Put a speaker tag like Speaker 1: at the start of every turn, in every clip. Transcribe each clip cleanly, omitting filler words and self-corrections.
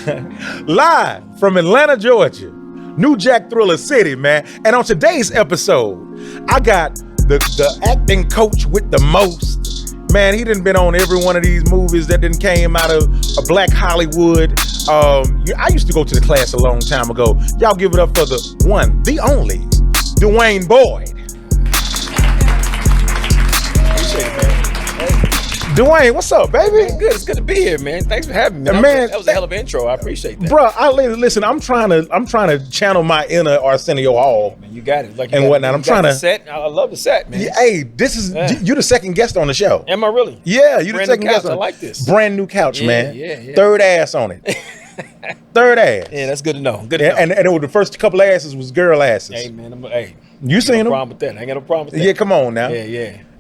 Speaker 1: Live from Atlanta, Georgia, New Jack Thriller City, man. And on today's episode, I got the acting coach with the most. Man, he done been on every one of these movies that done came out of a Black Hollywood. I used to go to the class a long time ago. Y'all give it up for the one, the only, Dwayne Boyd.
Speaker 2: Appreciate it, man. Hey.
Speaker 1: Dwayne, what's up, baby?
Speaker 2: Good. It's good to be here, man. Thanks for having me.
Speaker 1: Man,
Speaker 2: that was a hell of an intro. I appreciate that,
Speaker 1: bro. Listen. I'm trying to channel my inner Arsenio Hall.
Speaker 2: Man, you got it. Like you
Speaker 1: and
Speaker 2: got
Speaker 1: whatnot.
Speaker 2: It.
Speaker 1: I'm trying to
Speaker 2: set. I love the set, man.
Speaker 1: Yeah, hey, this is you the second guest on the show.
Speaker 2: Am I really?
Speaker 1: Yeah, you the
Speaker 2: Brand
Speaker 1: second
Speaker 2: new couch.
Speaker 1: guest.
Speaker 2: I like this.
Speaker 1: Brand new couch, man.
Speaker 2: Yeah.
Speaker 1: Third ass on it. Third ass.
Speaker 2: Yeah, that's good to know. Good to know.
Speaker 1: And it was the first couple of asses was girl asses.
Speaker 2: Hey, man.
Speaker 1: You seen them?
Speaker 2: No problem with that. I ain't got no problem with that.
Speaker 1: Yeah, come on now.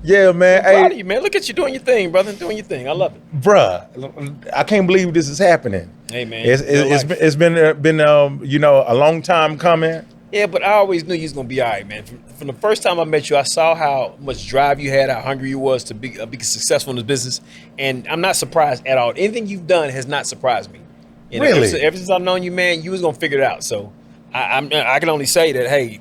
Speaker 2: Yeah,
Speaker 1: man.
Speaker 2: I'm proud of you, man. Look at you doing your thing, brother. Doing your thing. I love it,
Speaker 1: bruh. I can't believe this is happening.
Speaker 2: Hey, man.
Speaker 1: It's been a long time coming.
Speaker 2: Yeah, but I always knew you was gonna be all right, man. From the first time I met you, I saw how much drive you had, how hungry you was to be successful in this business, and I'm not surprised at all. Anything you've done has not surprised me. You know,
Speaker 1: really?
Speaker 2: Ever since I've known you, man, you was gonna figure it out. So I can only say that, hey,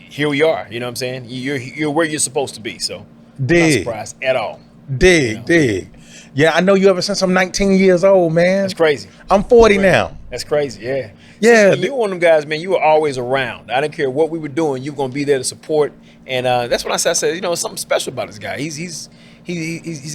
Speaker 2: here we are. You know what I'm saying? You're where you're supposed to be. So I'm not surprised at all.
Speaker 1: Dig. Yeah, I know you ever since I'm 19 years old, man.
Speaker 2: That's crazy.
Speaker 1: I'm 40 now.
Speaker 2: That's crazy, yeah.
Speaker 1: Yeah.
Speaker 2: You were one of them guys, man, you were always around. I didn't care what we were doing, you were going to be there to support. And that's when I said, something special about this guy. He's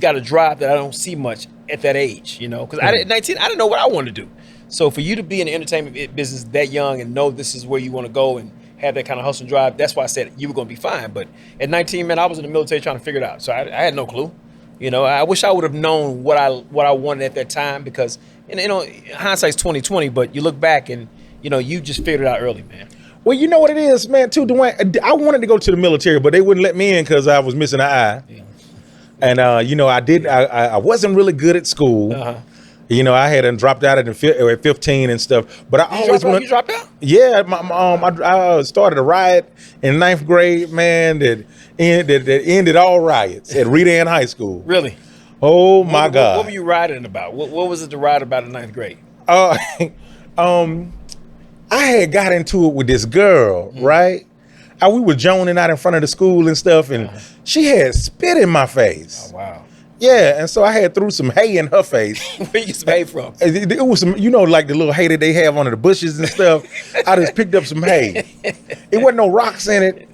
Speaker 2: got a drive that I don't see much at that age, because at 19, I didn't know what I wanted to do. So for you to be in the entertainment business that young and know this is where you want to go and have that kind of hustle and drive, that's why I said you were going to be fine. But at 19, man, I was in the military trying to figure it out. So I had no clue. I wish I would have known what I wanted at that time, because hindsight's 20/20, but you look back and you just figured it out early, man.
Speaker 1: Well, you know what it is, man, too, Dwayne. I wanted to go to the military, but they wouldn't let me in because I was missing an eye. Yeah. And I wasn't really good at school.
Speaker 2: Uh-huh.
Speaker 1: I had dropped out at 15 and stuff, but I always wanted.
Speaker 2: You dropped out?
Speaker 1: Yeah, I started a riot in 9th grade, man. That ended all riots at Redefining High School.
Speaker 2: Really?
Speaker 1: Oh my God!
Speaker 2: What were you rioting about? What was it to riot about in 9th grade?
Speaker 1: I had got into it with this girl, right? We were joning out in front of the school and stuff, and she had spit in my face.
Speaker 2: Oh wow!
Speaker 1: Yeah, and so I had threw some hay in her face.
Speaker 2: Where you some hay from?
Speaker 1: It was some, like the little hay that they have under the bushes and stuff. I just picked up some hay. It wasn't no rocks in it.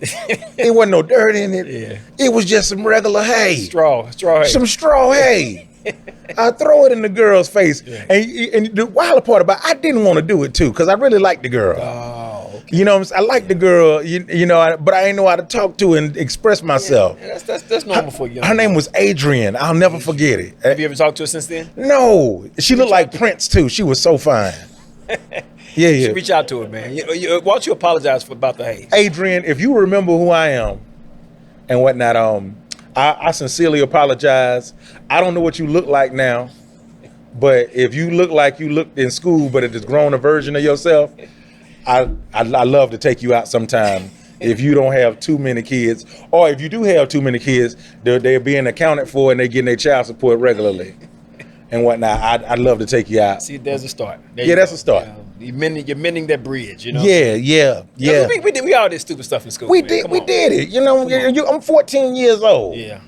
Speaker 1: It wasn't no dirt in it.
Speaker 2: Yeah.
Speaker 1: It was just some regular hay.
Speaker 2: Straw hay. Some
Speaker 1: straw hay. I throw it in the girl's face. Yeah. And the wild part about it, I didn't want to do it too, because I really liked the girl.
Speaker 2: Oh, okay.
Speaker 1: I liked the girl, but I didn't know how to talk to and express myself.
Speaker 2: Yeah, that's normal for you.
Speaker 1: Her name was Adrian. I'll never forget it.
Speaker 2: Have you ever talked to her since then?
Speaker 1: No. She looked like Prince too. She was so fine. Yeah.
Speaker 2: You should reach out to her, man. Why don't you apologize about the hay?
Speaker 1: Adrian, if you remember who I am and whatnot, I sincerely apologize. I don't know what you look like now, but if you look like you looked in school, but it's grown a version of yourself, I'd love to take you out sometime. If you don't have too many kids, or if you do have too many kids, they're being accounted for and they're getting their child support regularly and whatnot. I'd love to take you out.
Speaker 2: See, there's a start.
Speaker 1: That's a start.
Speaker 2: You're mending that bridge,
Speaker 1: Yeah.
Speaker 2: We all did stupid stuff in school.
Speaker 1: We did it. I'm 14 years old.
Speaker 2: Yeah.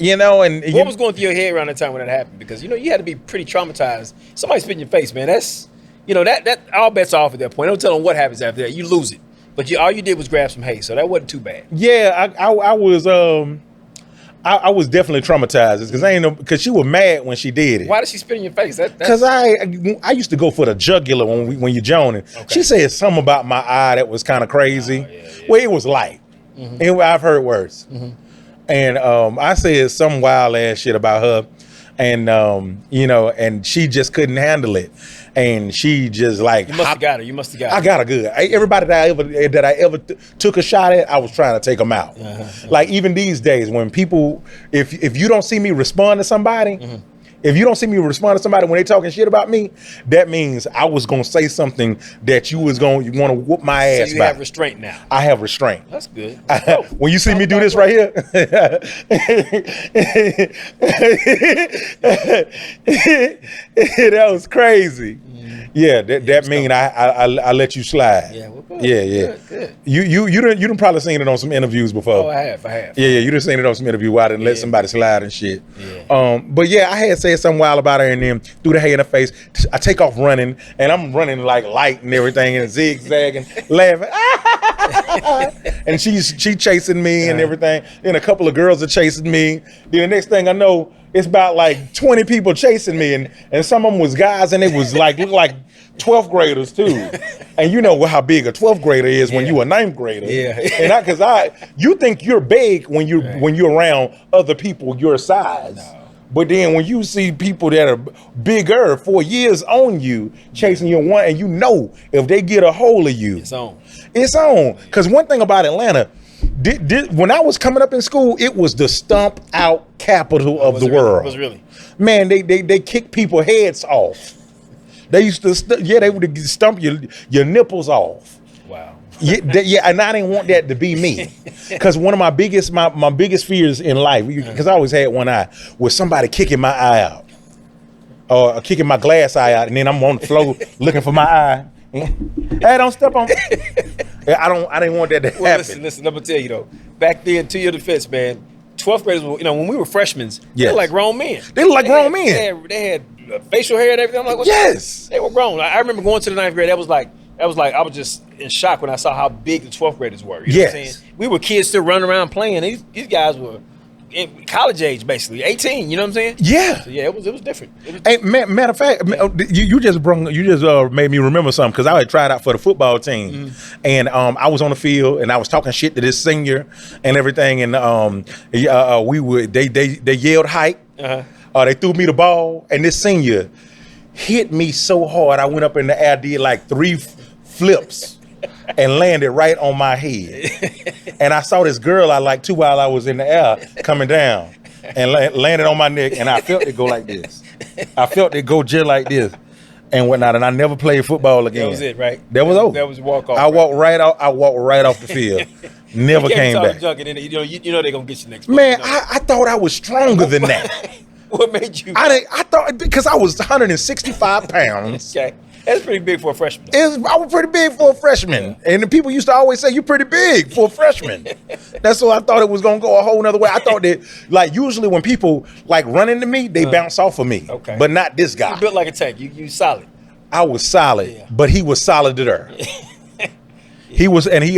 Speaker 1: And
Speaker 2: what was going through your head around the time when that happened? Because you had to be pretty traumatized. Somebody spit in your face, man. That's that all bets are off at that point. Don't tell them what happens after that. You lose it. But all you did was grab some hay, so that wasn't too bad.
Speaker 1: Yeah, I was definitely traumatized because she was mad when she did it.
Speaker 2: Why did she spit in your face?
Speaker 1: Because I used to go for the jugular when you're joning. Okay. She said something about my eye that was kind of crazy. Oh, yeah. Well, it was light. Mm-hmm. I've heard worse. Mm-hmm. And I said some wild ass shit about her, and and she just couldn't handle it, and she just like
Speaker 2: you must have got her.
Speaker 1: I got her good. Everybody that I ever took a shot at, I was trying to take them out. Like even these days, when people, if you don't see me respond to somebody, If you don't see me respond to somebody when they talking shit about me, that means I was gonna say something that you want to whoop my ass.
Speaker 2: So you have restraint now.
Speaker 1: I have restraint.
Speaker 2: That's good.
Speaker 1: When you see me do this right here, that was crazy. Yeah, that mean I let you slide.
Speaker 2: Yeah, well, good.
Speaker 1: Yeah.
Speaker 2: Good.
Speaker 1: You done probably seen it on some interviews before.
Speaker 2: Oh, I have.
Speaker 1: Yeah, you done seen it on some interview where I didn't let somebody slide and shit.
Speaker 2: Yeah.
Speaker 1: But yeah, I had said something wild about her and then threw the hay in her face. I take off running and I'm running like light and everything and zigzagging, laughing. And she chasing me and everything. Then a couple of girls are chasing me. Then the next thing I know, it's about like 20 people chasing me, and some of them was guys, and it was like looked like 12th graders too. And you know how big a 12th grader is when you a 9th grader.
Speaker 2: Yeah.
Speaker 1: And you think you're big when you're around other people your size. No. But then when you see people that are bigger 4 years on you, chasing you one, and you know if they get a hold of you,
Speaker 2: it's on.
Speaker 1: It's on. Because one thing about Atlanta, when I was coming up in school, it was the stomp out capital of the world.
Speaker 2: Was really?
Speaker 1: Man, they kick people heads off. They used to, they would stump your nipples off.
Speaker 2: Wow.
Speaker 1: Yeah, and I didn't want that to be me, because one of my biggest fears in life, because I always had one eye, was somebody kicking my eye out, or kicking my glass eye out, and then I'm on the floor looking for my eye. Hey, don't step on me. I didn't want that to happen.
Speaker 2: Listen, let me tell you though. Back then, to your defense, man, 12th graders, when we were freshmen, they were like grown men.
Speaker 1: They look like grown men.
Speaker 2: They had facial hair and everything. I'm like, what's
Speaker 1: yes,
Speaker 2: they were grown. I remember going to the 9th grade. I was just in shock when I saw how big the 12th graders were. You know what I'm saying? We were kids still running around playing. These guys were in college age, basically 18. You know what I'm saying?
Speaker 1: Yeah.
Speaker 2: So yeah, it was different.
Speaker 1: Hey, matter of fact, you just made me remember something, because I had tried out for the football team, and I was on the field and I was talking shit to this senior and everything, and they yelled hype. They threw me the ball, and this senior hit me so hard I went up in the air, did like 3 flips and landed right on my head. And I saw this girl I liked too while I was in the air coming down, and landed on my neck, and I felt it go like this. I felt it go just like this and whatnot, and I never played football again.
Speaker 2: That was it, right?
Speaker 1: That was over.
Speaker 2: That was walk off.
Speaker 1: I walked right off the field. Never came back.
Speaker 2: You know they're gonna get you next.
Speaker 1: Man, I thought I was stronger than that.
Speaker 2: What made you?
Speaker 1: I thought, because I was 165 pounds.
Speaker 2: Okay. That's pretty big for a freshman.
Speaker 1: I was pretty big for a freshman. And the people used to always say, you're pretty big for a freshman. That's why I thought it was going to go a whole nother way. I thought that, like, usually when people, like, run into me, they bounce off of me.
Speaker 2: Okay.
Speaker 1: But not this guy.
Speaker 2: You built like a tank. You solid.
Speaker 1: I was solid, but he was solider. He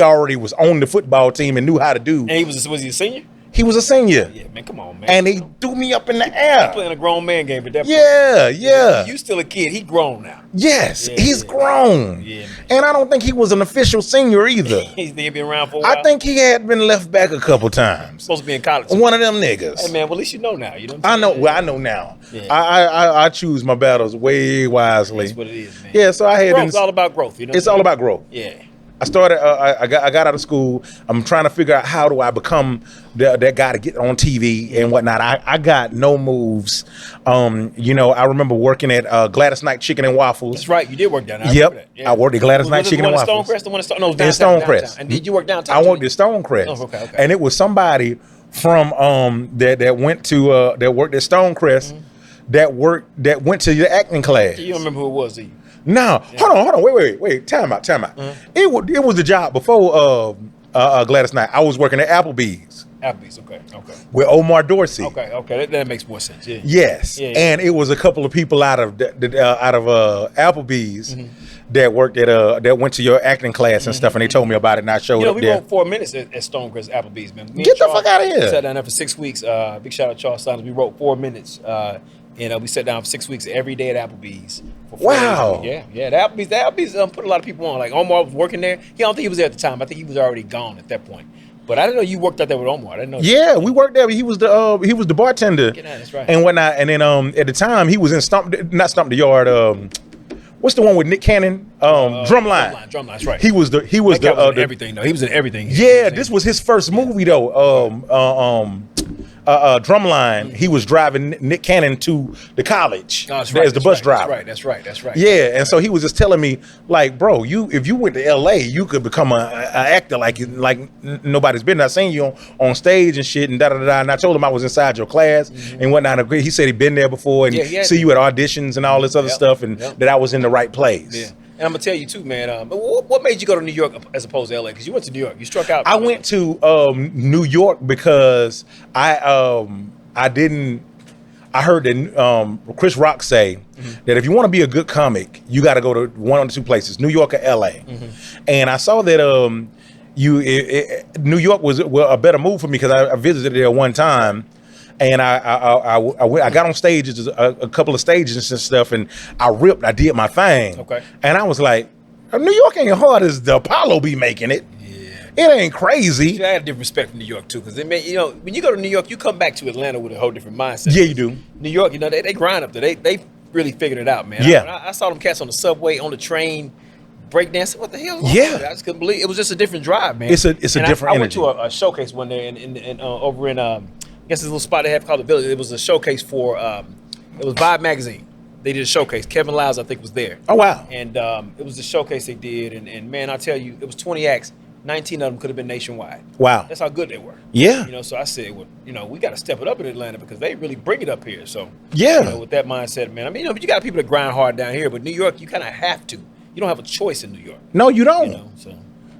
Speaker 1: already was on the football team and knew how to do.
Speaker 2: And was he a senior?
Speaker 1: He was a senior.
Speaker 2: Yeah, man, come on, man.
Speaker 1: And he threw me up in the air.
Speaker 2: He's playing a grown man game at that point.
Speaker 1: Yeah.
Speaker 2: You still a kid. He grown now.
Speaker 1: Yes, he's grown.
Speaker 2: Yeah, man.
Speaker 1: And I don't think he was an official senior either.
Speaker 2: He's been around for a while.
Speaker 1: I think he had been left back a couple times.
Speaker 2: Supposed to be in college.
Speaker 1: One of them niggas.
Speaker 2: Hey, man, well, at least you know now. You know what
Speaker 1: I
Speaker 2: I'm
Speaker 1: know.
Speaker 2: saying?
Speaker 1: Well, I know now.
Speaker 2: Yeah.
Speaker 1: I choose my battles way wisely.
Speaker 2: That's what it is, man.
Speaker 1: Yeah, so I had.
Speaker 2: It's all about growth. You know.
Speaker 1: It's all about growth.
Speaker 2: Yeah.
Speaker 1: I started. I got out of school. I'm trying to figure out how do I become that guy to get on TV and whatnot. I got no moves. I remember working at Gladys Night Chicken and Waffles.
Speaker 2: That's right. You did work down there.
Speaker 1: Yep. Yeah. I worked at Gladys Night Chicken and Waffles.
Speaker 2: Stonecrest, the one in
Speaker 1: Stonecrest.
Speaker 2: And did you work downtown?
Speaker 1: I worked at Stonecrest.
Speaker 2: Oh, okay.
Speaker 1: And it was somebody from that went to that worked at Stonecrest that went to your acting class.
Speaker 2: You don't remember who it was, do you?
Speaker 1: No, hold on, wait, time out. It was the job before Gladys Night. I was working at Applebee's.
Speaker 2: Okay.
Speaker 1: With Omar Dorsey.
Speaker 2: Okay, that makes more sense. Yeah.
Speaker 1: Yes,
Speaker 2: Yeah.
Speaker 1: And it was a couple of people out of Applebee's that worked at that went to your acting class and stuff, and they told me about it, and I showed up
Speaker 2: we
Speaker 1: there.
Speaker 2: wrote 4 minutes at Stonecrest Applebee's, man.
Speaker 1: Get the fuck out of here.
Speaker 2: Sat down there for 6 weeks. Big shout out to Charles Saunders. We wrote 4 minutes. And we sat down for 6 weeks every day at Applebee's. For 4
Speaker 1: Wow.
Speaker 2: days. Yeah. The Applebee's put a lot of people on. Like Omar was working there. I don't think he was there at the time. I think he was already gone at that point. But I didn't know you worked out there with Omar. I didn't know.
Speaker 1: Yeah, we worked there. He was the bartender.
Speaker 2: Yeah, that's right.
Speaker 1: And whatnot. And then at the time he was in Stomp the Yard. What's the one with Nick Cannon? Drumline.
Speaker 2: Drumline, that's right.
Speaker 1: He was in everything
Speaker 2: though. He was in everything.
Speaker 1: Yeah, this was his first movie though. Drumline, he was driving Nick Cannon to the college
Speaker 2: Oh, that's right.
Speaker 1: as the bus driver.
Speaker 2: That's right.
Speaker 1: Yeah, and so he was just telling me, like, bro, if you went to L.A., you could become a actor like nobody's business. I seen you on stage and shit and da da da. And I told him I was inside your class and whatnot. He said he'd been there before and see you at auditions and all this other stuff, and that I was in the right place.
Speaker 2: Yeah. And I'm gonna tell you too, man. What made you go to New York as opposed to LA? Because you went to New York, you struck out.
Speaker 1: I went to New York because I heard that Chris Rock say that if you want to be a good comic, you got to go to one of the two places, New York or LA. And I saw that New York was a better move for me because I visited there one time. And I got on stages, a couple of stages and stuff, and I did my thing.
Speaker 2: Okay.
Speaker 1: And I was like, New York ain't hard as the Apollo be making it. Yeah. It ain't crazy.
Speaker 2: See, I had a different respect for New York too, because when you go to New York, you come back to Atlanta with a whole different mindset.
Speaker 1: Yeah, you do.
Speaker 2: New York, they grind up there. They really figured it out, man.
Speaker 1: Yeah.
Speaker 2: I saw them cats on the subway, on the train, breakdancing. What the hell?
Speaker 1: Yeah.
Speaker 2: I just couldn't believe it. Was just a different drive, man.
Speaker 1: It's a different energy.
Speaker 2: I went to a showcase one day over in I guess this little spot they have called the Village. It was a showcase for it was Vibe magazine. They did a showcase. Kevin Lyles, I think, was there.
Speaker 1: Oh wow!
Speaker 2: And it was a showcase they did, and man, I tell you, it was 20 acts. 19 of them could have been nationwide.
Speaker 1: Wow,
Speaker 2: that's how good they were.
Speaker 1: Yeah.
Speaker 2: So I said, well, we got to step it up in Atlanta because they really bring it up here. So
Speaker 1: yeah,
Speaker 2: with that mindset, man. I mean, but you got people that grind hard down here, but New York, you kind of have to. You don't have a choice in New York.
Speaker 1: No, you don't.
Speaker 2: So.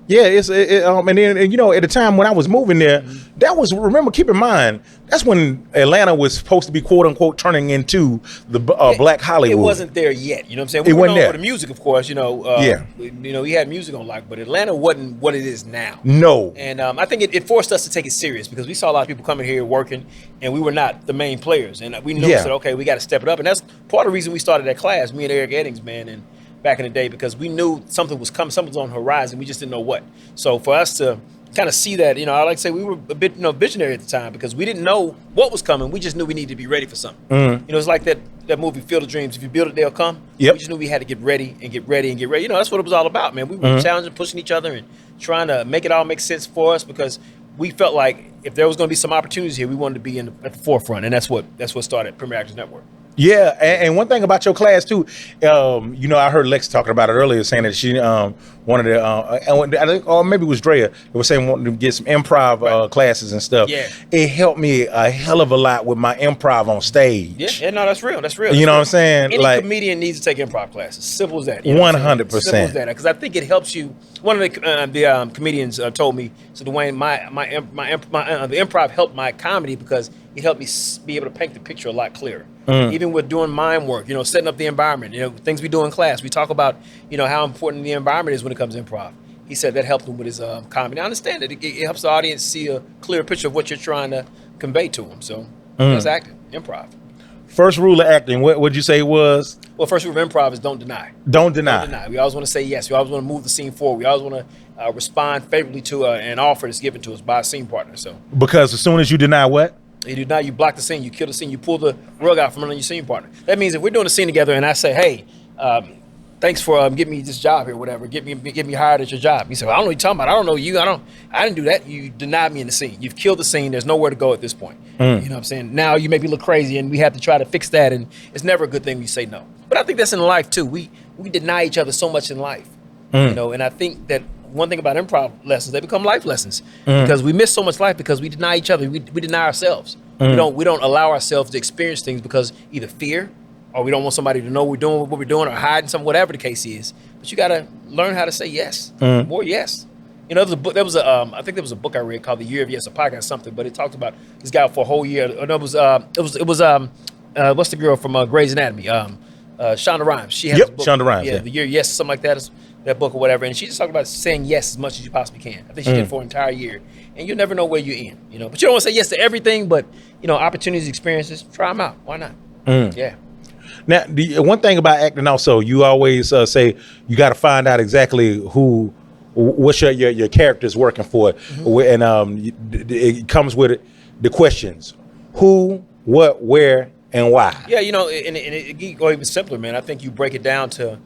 Speaker 1: Yeah, and then at the time when I was moving there, that was, remember, keep in mind, that's when Atlanta was supposed to be quote unquote turning into the Black Hollywood.
Speaker 2: It wasn't there yet. You know what I'm saying?
Speaker 1: It wasn't there
Speaker 2: for the music, of course. We had music on lock, but Atlanta wasn't what it is now.
Speaker 1: No.
Speaker 2: And I think it forced us to take it serious because we saw a lot of people coming here working, and we were not the main players. And we knew that okay, we got to step it up, and that's part of the reason we started that class. Me and Eric Eddings, man, and back in the day, because we knew something was coming, something was on the horizon. We just didn't know what. So for us to kind of see that, I like to say we were a bit, visionary at the time because we didn't know what was coming. We just knew we needed to be ready for something. It's like that movie Field of Dreams. If you build it, they'll come.
Speaker 1: Yep.
Speaker 2: We just knew we had to get ready and get ready and get ready. That's what it was all about, man. We were challenging, pushing each other, and trying to make it all make sense for us because we felt like if there was going to be some opportunities here, we wanted to be at the forefront, and that's what started Premier Actors Network.
Speaker 1: Yeah, and one thing about your class too, I heard Lex talking about it earlier, saying that she wanted to, I think, or maybe it was Drea, they were saying wanted to get some improv classes and stuff.
Speaker 2: Yeah,
Speaker 1: it helped me a hell of a lot with my improv on stage.
Speaker 2: Yeah, no, that's real. That's real.
Speaker 1: You know what I'm saying?
Speaker 2: Any comedian needs to take improv classes. Simple as that.
Speaker 1: 100%.
Speaker 2: Simple as that. Because I think it helps you. One of the comedians told me, so Dwayne, the improv helped my comedy because it helped me be able to paint the picture a lot clearer. Even with doing mind work, setting up the environment, things we do in class. We talk about, how important the environment is when it comes to improv. He said that helped him with his comedy. I understand that it helps the audience see a clear picture of what you're trying to convey to them. So that's acting, improv.
Speaker 1: First rule of acting, what would you say was?
Speaker 2: Well, first rule of improv is don't deny.
Speaker 1: Don't deny.
Speaker 2: Don't deny. We always want to say yes. We always want to move the scene forward. We always want to respond favorably to an offer that's given to us by a scene partner. So
Speaker 1: because as soon as you deny what?
Speaker 2: You do not. You block the scene. You kill the scene. You pull the rug out from under your scene partner. That means if we're doing a scene together and I say, "Hey, thanks for getting me this job here, whatever. Get me hired at your job." You say, well, "I don't know what you're talking about. I don't know you. I didn't do that." You denied me in the scene. You've killed the scene. There's nowhere to go at this point. You know what I'm saying? Now you make me look crazy, and we have to try to fix that. And it's never a good thing when you say no. But I think that's in life too. We deny each other so much in life, And I think that one thing about improv lessons, they become life lessons because we miss so much life because we deny each other. We deny ourselves. We don't allow ourselves to experience things because either fear or we don't want somebody to know we're doing what we're doing or hiding something, whatever the case is. But you got to learn how to say yes, more yes. There was a book. I think there was a book I read called The Year of Yes, a podcast something, but it talked about this guy for a whole year. No, it was what's the girl from Grey's Anatomy? Shonda Rhimes. She had this book,
Speaker 1: Shonda Rhimes.
Speaker 2: The Year of Yes, something like that. That book or whatever, and she just talked about saying yes as much as you possibly can. I think she did it for an entire year, and you never know where you're in, But you don't want to say yes to everything, but opportunities, experiences, try them out. Why not? Yeah.
Speaker 1: Now, one thing about acting also, you always say you got to find out exactly what's your character's working for, and it comes with the questions: who, what, where, and why.
Speaker 2: Yeah, and it go even simpler, man. I think you break it down to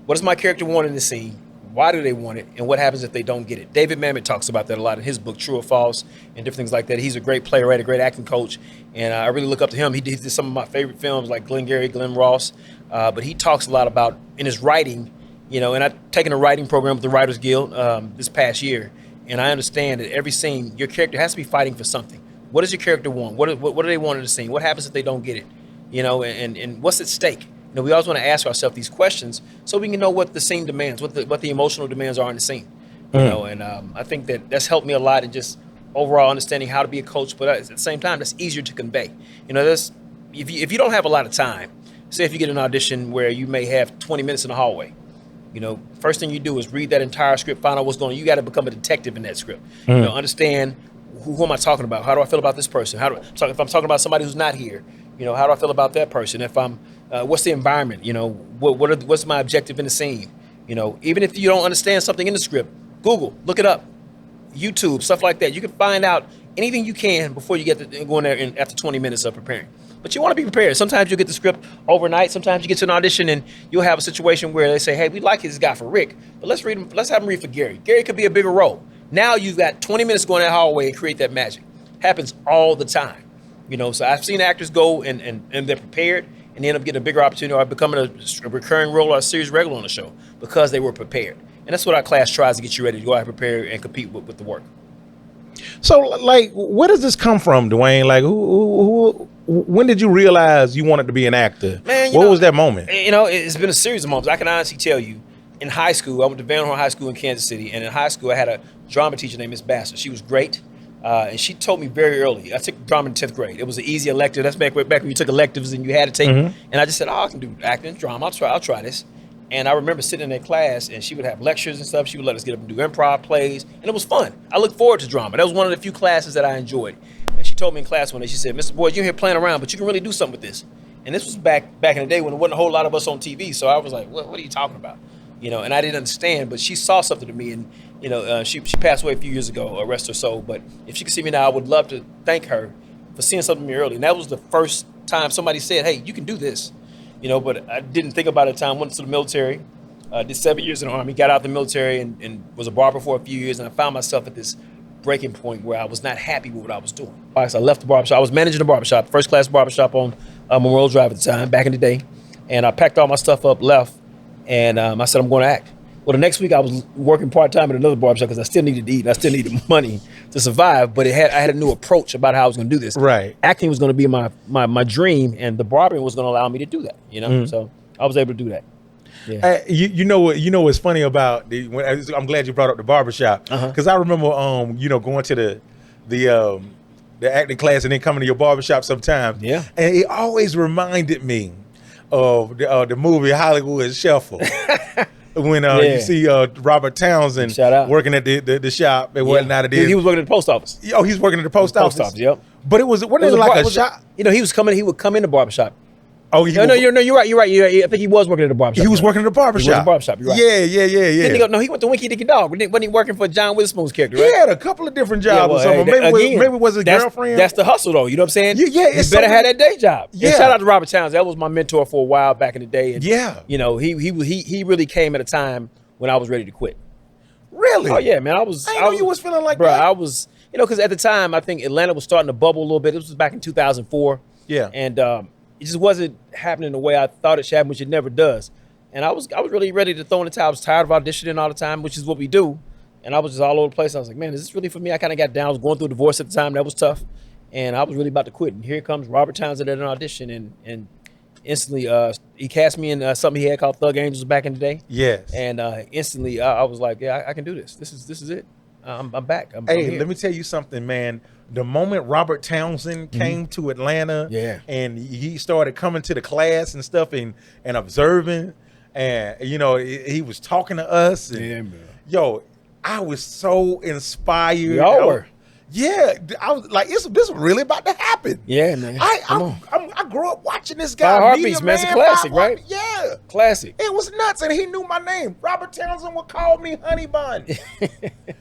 Speaker 2: what does my character want in the scene? why do they want it, and what happens if they don't get it. David Mamet talks about that a lot in his book, True or False, and different things like that. He's a great playwright, a great acting coach, and I really look up to him. He did some of my favorite films like Glengarry Glen Ross, but he talks a lot about, in his writing, and I've taken a writing program with the Writers Guild this past year, and I understand that every scene, your character has to be fighting for something. What does your character want? What do they want in the scene? What happens if they don't get it? And what's at stake? We always want to ask ourselves these questions so we can know what the scene demands, what the emotional demands are in the scene. And I think that's helped me a lot in just overall understanding how to be a coach, but at the same time, that's easier to convey. If you don't have a lot of time, say if you get an audition where you may have 20 minutes in the hallway, first thing you do is read that entire script, find out what's going on. You got to become a detective in that script. Understand who am I talking about? How do I feel about this person? If I'm talking about somebody who's not here, how do I feel about that person? If I'm, what's the environment? What's my objective in the scene? Even if you don't understand something in the script, Google, look it up, YouTube, stuff like that. You can find out anything you can before you get to go in there after 20 minutes of preparing. But you want to be prepared. Sometimes you'll get the script overnight. Sometimes you get to an audition and you'll have a situation where they say, hey, we like this guy for Rick, but let's have him read for Gary. Gary could be a bigger role. Now you've got 20 minutes to go in that hallway and create that magic. Happens all the time. So I've seen actors go and they're prepared and they end up getting a bigger opportunity or becoming a recurring role or a series regular on the show because they were prepared. And that's what our class tries to get you ready to go out prepare and compete with the work.
Speaker 1: So, like, where does this come from, Dwayne? Like, when did you realize you wanted to be an actor?
Speaker 2: Man,
Speaker 1: what was that moment?
Speaker 2: It's been a series of moments. I can honestly tell you, in high school, I went to Van Horn High School in Kansas City, and in high school, I had a drama teacher named Miss Bassett. She was great, and she told me very early. I took drama in 10th grade. It was an easy elective. That's back when you took electives and you had to take. And I just said, I can do acting, drama. I'll try this. And I remember sitting in that class, and she would have lectures and stuff. She would let us get up and do improv plays, and it was fun. I looked forward to drama. That was one of the few classes that I enjoyed. And she told me in class one day, she said, Mr. Boyd, you're here playing around, but you can really do something with this. And this was back in the day when there wasn't a whole lot of us on TV, so I was like, what are you talking about? And I didn't understand, but she saw something to me, and she passed away a few years ago, rest her soul. But if she could see me now, I would love to thank her for seeing something in me early. And that was the first time somebody said, hey, you can do this. But I didn't think about it at the time. Went to the military. Did 7 years in the Army, got out of the military and was a barber for a few years, and I found myself at this breaking point where I was not happy with what I was doing. All right, so I left the barbershop. I was managing the barbershop, first class barbershop on Memorial Drive at the time, back in the day, and I packed all my stuff up, left, and I said I'm going to act. Well, the next week I was working part-time at another barbershop because I still needed to eat, and I still needed money to survive, but I had a new approach about how I was going to do this.
Speaker 1: Right.
Speaker 2: Acting was going to be my dream, and the barbering was going to allow me to do that, So I was able to do that. Yeah.
Speaker 1: You know what's funny about I'm glad you brought up the barbershop because I remember going to the acting class and then coming to your barbershop sometimes.
Speaker 2: Yeah.
Speaker 1: And it always reminded me of the movie Hollywood Shuffle. When you see Robert Townsend working at the shop and whatnot.
Speaker 2: He was working at the post office.
Speaker 1: Oh, he's working at the post office.
Speaker 2: Yep.
Speaker 1: But it was like a shop.
Speaker 2: He would come in the barbershop.
Speaker 1: Oh,
Speaker 2: you're right. I think he was working at the barbershop.
Speaker 1: He was working at the barbershop.
Speaker 2: He was at the barbershop. You're right.
Speaker 1: Yeah.
Speaker 2: Then he went to Winky Dicky Dog. Wasn't he working for John Witherspoon's character? Right?
Speaker 1: He had a couple of different jobs or something. Maybe it was his girlfriend.
Speaker 2: That's the hustle, though. You know what I'm saying?
Speaker 1: Yeah.
Speaker 2: You better have that day job.
Speaker 1: Yeah.
Speaker 2: And shout out to Robert Townsend. That was my mentor for a while back in the day. And,
Speaker 1: yeah.
Speaker 2: He really came at a time when I was ready to quit.
Speaker 1: Really?
Speaker 2: Oh yeah, man. I
Speaker 1: know you was feeling like
Speaker 2: that.
Speaker 1: I
Speaker 2: was, because at the time I think Atlanta was starting to bubble a little bit. This was back in 2004.
Speaker 1: Yeah.
Speaker 2: And it just wasn't happening the way I thought it should happen, which it never does. And I was really ready to throw in the towel. I was tired of auditioning all the time, which is what we do. And I was just all over the place. I was like, man, is this really for me? I kind of got down. I was going through a divorce at the time. That was tough. And I was really about to quit. And here comes Robert Townsend at an audition. And instantly, he cast me in something he had called Thug Angels back in the day.
Speaker 1: Yes.
Speaker 2: And instantly, I was like, yeah, I can do this. This is it. I'm back. I'm here.
Speaker 1: Let me tell you something, man. The moment Robert Townsend came to Atlanta, and he started coming to the class and stuff, and observing, and he was talking to us. And, man. I was so inspired.
Speaker 2: We all were.
Speaker 1: Yeah, I was like, this is really about to happen.
Speaker 2: Yeah, man.
Speaker 1: I grew up watching this guy.
Speaker 2: Five Heartbeats, man. It's a classic, right?
Speaker 1: Yeah.
Speaker 2: Classic.
Speaker 1: It was nuts, and he knew my name. Robert Townsend would call me Honey Bun.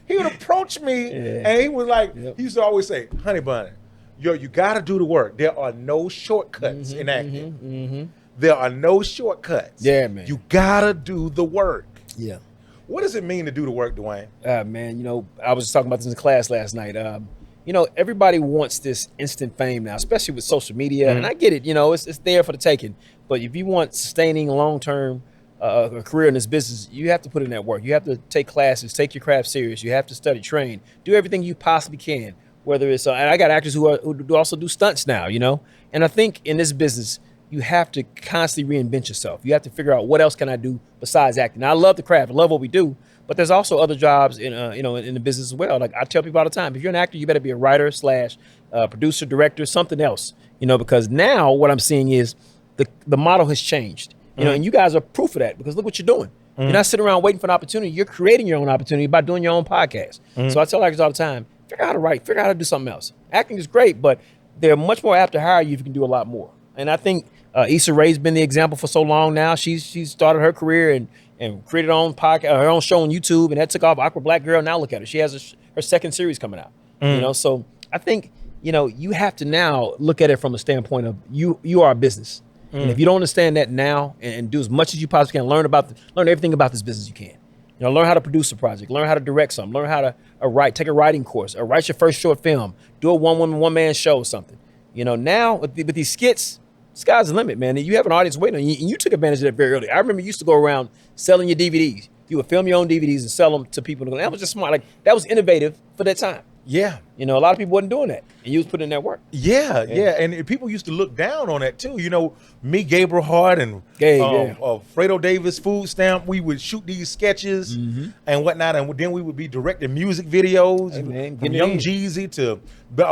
Speaker 1: He would approach me, and he was like, he used to always say, Honey Bun, you got to do the work. There are no shortcuts in acting. There are no shortcuts.
Speaker 2: Yeah, man.
Speaker 1: You got to do the work.
Speaker 2: Yeah.
Speaker 1: What does it mean to do the work, Dwayne?
Speaker 2: Man, I was just talking about this in class last night. Everybody wants this instant fame now, especially with social media. And I get it, it's there for the taking. But if you want sustaining long-term a career in this business, you have to put in that work. You have to take classes, take your craft serious. You have to study, train, do everything you possibly can. Whether it's and I got actors who also do stunts now, And I think in this business, you have to constantly reinvent yourself. You have to figure out what else can I do besides acting. Now, I love the craft, I love what we do, but there's also other jobs in in the business as well. Like I tell people all the time, if you're an actor, you better be a writer / producer, director, something else. Because now what I'm seeing is the model has changed. And you guys are proof of that because look what you're doing. You're not sitting around waiting for an opportunity. You're creating your own opportunity by doing your own podcast. So I tell actors all the time, figure out how to write, figure out how to do something else. Acting is great, but they're much more apt to hire you if you can do a lot more. And I think Issa Rae's been the example for so long now. She's started her career and created her own podcast, her own show on YouTube, and that took off. Awkward Black Girl. Now look at her. She has her second series coming out. So I think you have to now look at it from a standpoint of you are a business. And if you don't understand that now and do as much as you possibly can, learn everything about this business you can. Learn how to produce a project, learn how to direct something, learn how to write, take a writing course, or write your first short film, do a one-man show or something. Now with these skits, sky's the limit, man. And you have an audience waiting on you, and you took advantage of that very early. I remember you used to go around selling your DVDs. You would film your own DVDs and sell them to people. That was just smart. Like that was innovative for that time.
Speaker 1: Yeah.
Speaker 2: A lot of people wasn't doing that. And you was putting in that work.
Speaker 1: Yeah. And people used to look down on that too. Me, Gabriel Hart, and Fredo Davis Food Stamp, we would shoot these sketches and whatnot. And then we would be directing music videos from Young Jeezy to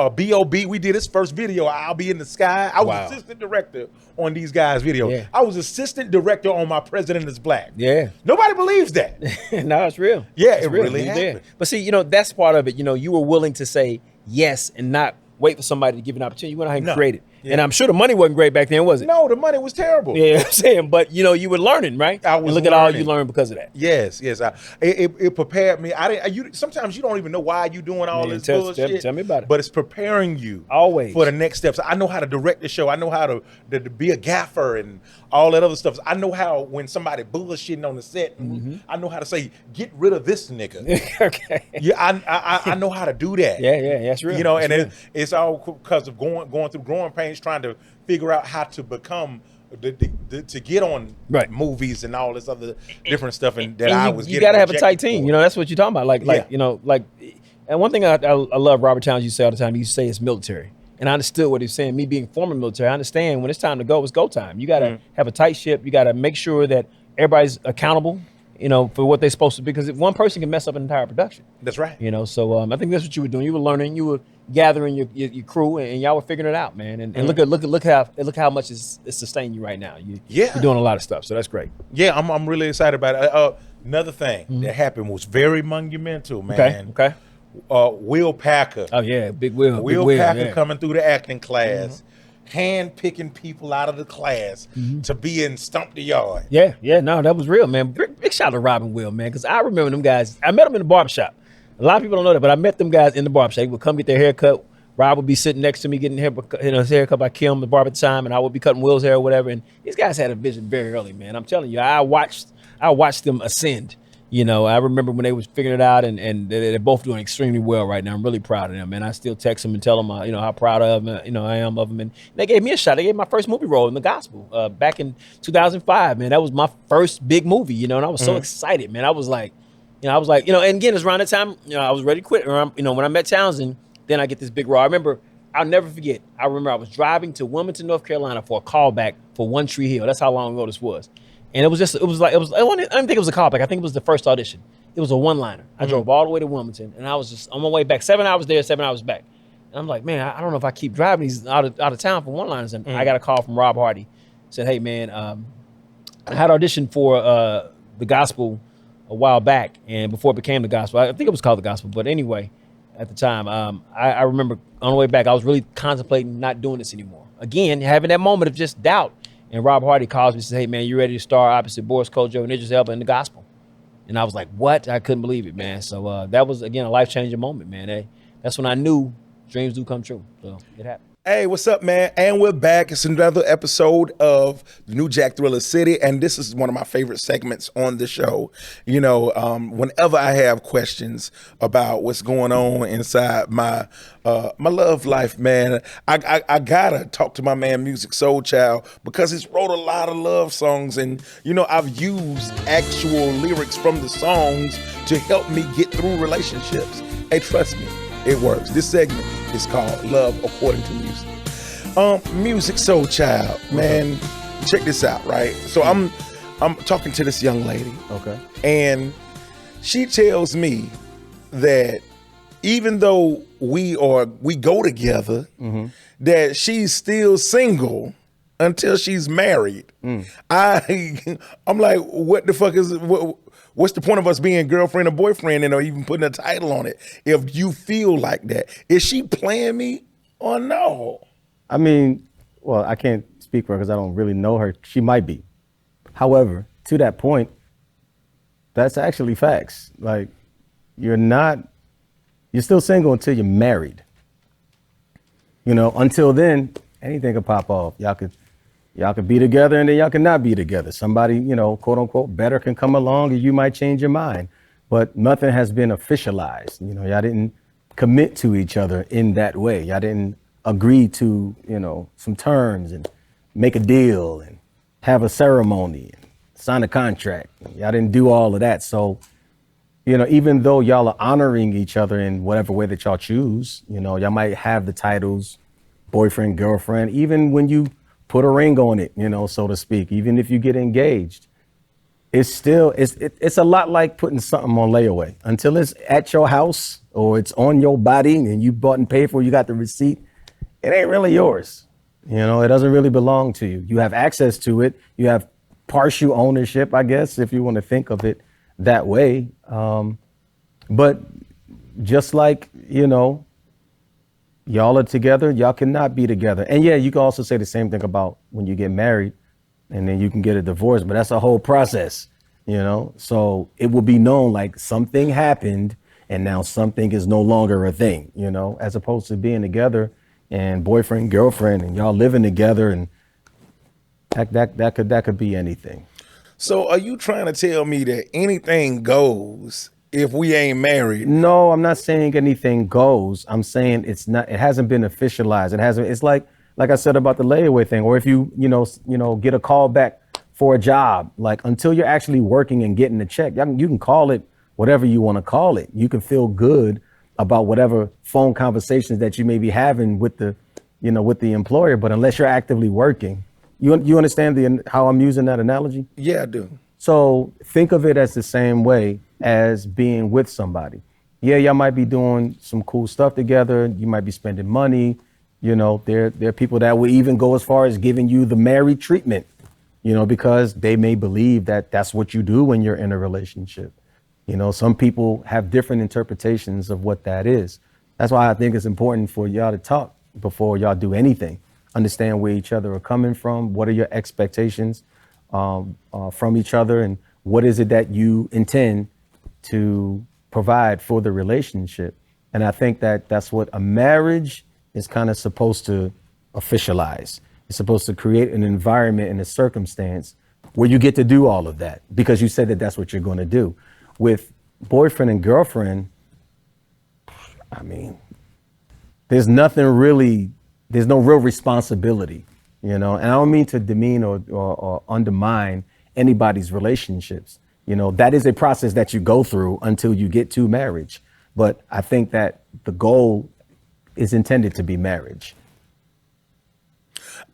Speaker 1: B.O.B. We did his first video, I'll Be in the Sky. I was assistant director on these guys' video.
Speaker 2: Yeah.
Speaker 1: I was assistant director on My President is Black.
Speaker 2: Yeah.
Speaker 1: Nobody believes that.
Speaker 2: No, it's real.
Speaker 1: Yeah,
Speaker 2: it's
Speaker 1: it
Speaker 2: real.
Speaker 1: really happened.
Speaker 2: But see, that's part of it. You were willing to say yes and not wait for somebody to give you an opportunity. You went ahead and created. Yeah. And I'm sure the money wasn't great back then, was it?
Speaker 1: No, the money was terrible.
Speaker 2: Yeah, I'm saying, but you were learning, right?
Speaker 1: I was.
Speaker 2: And look at all you learned because of that.
Speaker 1: Yes. It prepared me. Sometimes you don't even know why you're doing all this bullshit.
Speaker 2: Tell me about it.
Speaker 1: But it's preparing you
Speaker 2: always
Speaker 1: for the next steps. I know how to direct the show. I know how to be a gaffer and all that other stuff. I know how when somebody bullshitting on the set, I know how to say, get rid of this nigga.
Speaker 2: Okay.
Speaker 1: Yeah, I know how to do that.
Speaker 2: Yeah, that's real.
Speaker 1: It's all because of going through growing pains, trying to figure out how to become to get on movies and all this other different stuff, and I was.
Speaker 2: You got to have a tight team. That's what you're talking about. And one thing I love Robert Townsend used to say all the time. He used to say it's military, and I understood what he was saying. Me being former military, I understand when it's time to go, it's go time. You got to have a tight ship. You got to make sure that everybody's accountable. For what they're supposed to, because if one person can mess up an entire production.
Speaker 1: That's right.
Speaker 2: So I think that's what you were doing. You were learning, you were gathering your crew, and y'all were figuring it out, man. And look how much it's sustaining you right now. You're doing a lot of stuff, so that's great.
Speaker 1: Yeah, I'm really excited about it. Another thing that happened was very monumental, man.
Speaker 2: Okay.
Speaker 1: Will Packer.
Speaker 2: Oh yeah, Big Will.
Speaker 1: Will Packer coming through the acting class. Hand-picking people out of the class to be in Stomp the Yard.
Speaker 2: Yeah, no, that was real, man. Big shout out to Rob and Will, man, because I remember them guys. I met them in the barbershop. A lot of people don't know that, but I met them guys in the barbershop. They would come get their hair cut. Rob would be sitting next to me getting his hair cut by Kim, the barber at the time, and I would be cutting Will's hair or whatever. And these guys had a vision very early, man. I'm telling you, I watched them ascend. I remember when they was figuring it out, and they're both doing extremely well right now. I'm really proud of them, man. I still text them and tell them, how proud of them, I am of them. And they gave me a shot. They gave me my first movie role in the gospel back in 2005, man. That was my first big movie, and I was so excited, man. I was like, and again, it's around that time, I was ready to quit. When I met Townsend, then I get this big role. I remember, I'll never forget. I remember I was driving to Wilmington, North Carolina for a callback for One Tree Hill. That's how long ago this was. And I don't think it was a callback. I think it was the first audition. It was a one-liner. I drove all the way to Wilmington, and I was just on my way back. 7 hours there, 7 hours back. And I'm like, man, I don't know if I keep driving these out of town for one-liners. And I got a call from Rob Hardy. Said, hey, man, I had auditioned for the gospel a while back, and before it became the gospel. I think it was called the gospel. But anyway, at the time, I remember on the way back, I was really contemplating not doing this anymore. Again, having that moment of just doubt. And Rob Hardy calls me and says, hey, man, you ready to star opposite Boris Kojo and Idris Elba in the gospel? And I was like, what? I couldn't believe it, man. So that was, again, a life-changing moment, man. That's when I knew dreams do come true. So it happened.
Speaker 1: Hey, what's up, man? And we're back. It's another episode of the New Jack Thriller City, and this is one of my favorite segments on the show. You know, whenever I have questions about what's going on inside my love life, man, I gotta talk to my man, Music Soul Child, because he's wrote a lot of love songs, and you know, I've used actual lyrics from the songs to help me get through relationships. Hey, trust me, it works. This segment is called Love According to Music. Music Soul Child, man, check this out, right? So I'm talking to this young lady,
Speaker 3: Okay.
Speaker 1: and she tells me that even though we go together, that she's still single until she's married. I'm like, what the fuck is what's the point of us being girlfriend or boyfriend and or even putting a title on it if you feel like that? Is she playing me or no?
Speaker 3: I mean, well, I can't speak for her because I don't really know her. She might be. However, to that point, that's actually facts. Like, you're still single until you're married. You know, until then, anything could pop off. Y'all could be together and then y'all could not be together. Somebody, you know, quote unquote, better can come along and you might change your mind. But nothing has been officialized. You know, y'all didn't commit to each other in that way. Y'all didn't agree to, you know, some terms and make a deal and have a ceremony and sign a contract. Y'all didn't do all of that. So, you know, even though y'all are honoring each other in whatever way that y'all choose, you know, y'all might have the titles boyfriend, girlfriend, even when you put a ring on it, you know, so to speak, even if you get engaged, it's still, it's a lot like putting something on layaway until it's at your house or it's on your body and you bought and paid for, you got the receipt. It ain't really yours. You know, it doesn't really belong to you. You have access to it. You have partial ownership, I guess, if you want to think of it that way. But just like, you know, y'all are together, y'all cannot be together. And yeah, you can also say the same thing about when you get married and then you can get a divorce, but that's a whole process, you know? So it will be known like something happened and now something is no longer a thing, you know, as opposed to being together and boyfriend, girlfriend, and y'all living together, and that could be anything.
Speaker 1: So are you trying to tell me that anything goes if we ain't married?
Speaker 3: No, I'm not saying anything goes. I'm saying it hasn't been officialized. It's like I said about the layaway thing, or if you get a call back for a job, like until you're actually working and getting the check, you can call it whatever you want to call it. You can feel good about whatever phone conversations that you may be having with the employer, but unless you're actively working, you understand how I'm using that analogy?
Speaker 1: Yeah, I do.
Speaker 3: So think of it as the same way as being with somebody. Yeah, y'all might be doing some cool stuff together. You might be spending money. You know, there are people that will even go as far as giving you the married treatment, you know, because they may believe that that's what you do when you're in a relationship. You know, some people have different interpretations of what that is. That's why I think it's important for y'all to talk before y'all do anything. Understand where each other are coming from. What are your expectations from each other? And what is it that you intend to provide for the relationship? And I think that that's what a marriage is kind of supposed to officialize. It's supposed to create an environment and a circumstance where you get to do all of that because you said that that's what you're going to do. With boyfriend and girlfriend, I mean, there's no real responsibility, you know, and I don't mean to demean or undermine anybody's relationships. You know, that is a process that you go through until you get to marriage. But I think that the goal is intended to be marriage.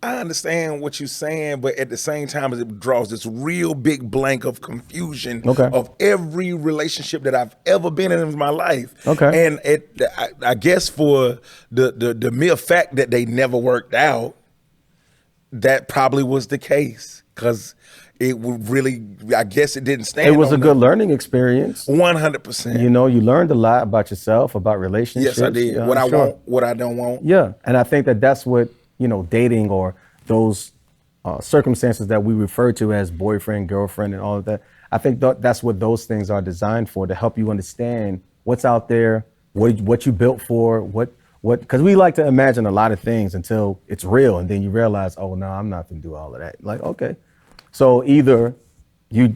Speaker 1: I understand what you're saying, but at the same time, it draws this real big blank of confusion of every relationship that I've ever been in my life.
Speaker 3: Okay.
Speaker 1: And I guess for the mere fact that they never worked out, that probably was the case because it would really, I guess it didn't stand.
Speaker 3: It was a good learning experience.
Speaker 1: 100%.
Speaker 3: You know, you learned a lot about yourself, about relationships.
Speaker 1: Yes, I did. What I want, what I don't want.
Speaker 3: Yeah. And I think that that's what, you know, dating or those circumstances that we refer to as boyfriend, girlfriend, and all of that. I think that's what those things are designed for, to help you understand what's out there, what you built for, what what, because we like to imagine a lot of things until it's real, and then you realize, oh no, I'm not gonna do all of that. Like, okay, so either you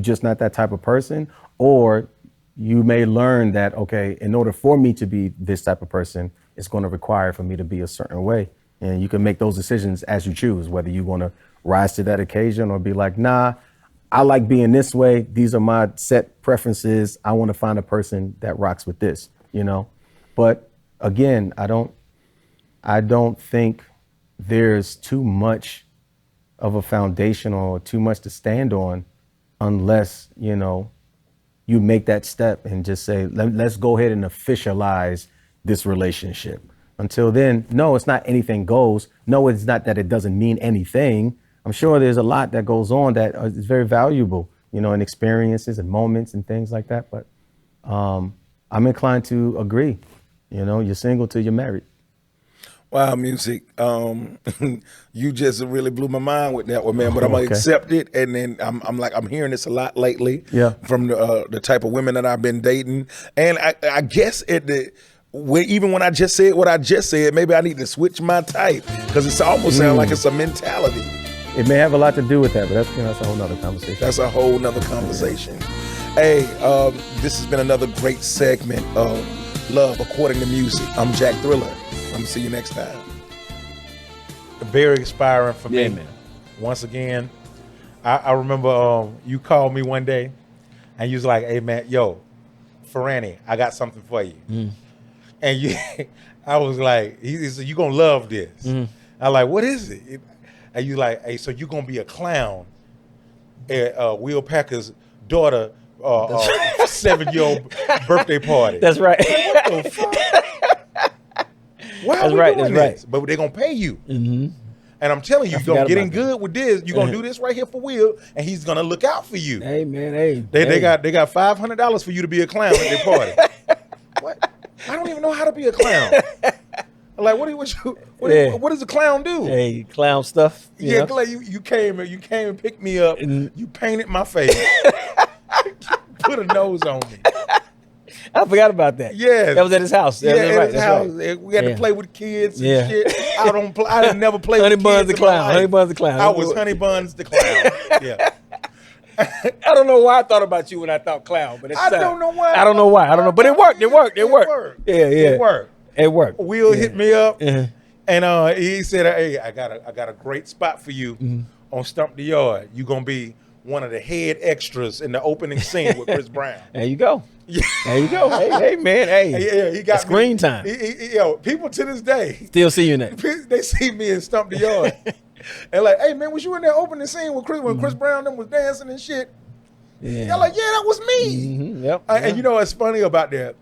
Speaker 3: just not that type of person, or you may learn that, okay, in order for me to be this type of person, it's going to require for me to be a certain way. And you can make those decisions as you choose, whether you want to rise to that occasion or be like, nah, I like being this way. These are my set preferences. I want to find a person that rocks with this, you know? But again, I don't think there's too much of a foundation or too much to stand on unless, you know, you make that step and just say, let's go ahead and officialize this relationship. Until then, no, it's not anything goes. No, it's not that it doesn't mean anything. I'm sure there's a lot that goes on that is very valuable, you know, in experiences and moments and things like that. But I'm inclined to agree. You know, you're single till you're married.
Speaker 1: Wow, music. You just really blew my mind with that one, man. But I'm gonna accept it, and then I'm hearing this a lot lately.
Speaker 3: Yeah.
Speaker 1: From the type of women that I've been dating, and I guess even when I just said what I just said, maybe I need to switch my type because it almost sounds like it's a mentality.
Speaker 3: It may have a lot to do with that, but that's a whole nother conversation.
Speaker 1: That's a whole nother conversation. Hey, this has been another great segment of Love According to Music. I'm Jack Thriller. I'm gonna see you next time. Very inspiring for me.
Speaker 2: Man.
Speaker 1: Once again, I remember you called me one day and you was like, hey man, yo, Ferrani, I got something for you. And I was like, he said, you gonna love this. I'm like, what is it? And you like, hey, so you gonna be a clown at Will Packer's daughter 7-year-old birthday party.
Speaker 2: That's right.
Speaker 1: What the fuck? Why are we doing this? But they're gonna pay you. And I'm telling you, you're gonna get in good with this. You're gonna do this right here for Will, and he's gonna look out for you.
Speaker 2: Hey man, hey.
Speaker 1: They got $500 for you to be a clown at their party. What? I don't even know how to be a clown. Like, what does a clown do?
Speaker 2: Hey, clown stuff.
Speaker 1: Yeah, like you came and picked me up. You painted my face. Put a nose on me.
Speaker 2: I forgot about that.
Speaker 1: Yeah,
Speaker 2: that was at his house.
Speaker 1: At his house. Right. We had to play with kids and shit. I didn't never play
Speaker 2: Honey
Speaker 1: with
Speaker 2: Buns
Speaker 1: kids
Speaker 2: the clown. Honey Buns the clown.
Speaker 1: I was Honey Buns the clown. Yeah.
Speaker 2: I don't know why I thought about you when I thought clown, but
Speaker 1: I don't know why.
Speaker 2: I don't know why. I don't know, but it worked. It worked. Yeah.
Speaker 1: It worked.
Speaker 2: It worked.
Speaker 1: Will hit me up, and he said, "Hey, I got a great spot for you on Stomp the Yard. You gonna be one of the head extras in the opening scene with Chris Brown."
Speaker 2: There you go. Yeah. There you go. Hey man. Hey.
Speaker 1: He got
Speaker 2: screen time.
Speaker 1: People to this day
Speaker 2: still see you in that.
Speaker 1: They see me in Stomp the Yard, and like, "Hey man, was you in that opening scene with when Chris Brown them was dancing and shit?"
Speaker 2: Yeah.
Speaker 1: They're like, "Yeah, that was me."
Speaker 2: Yep.
Speaker 1: And you know what's funny about that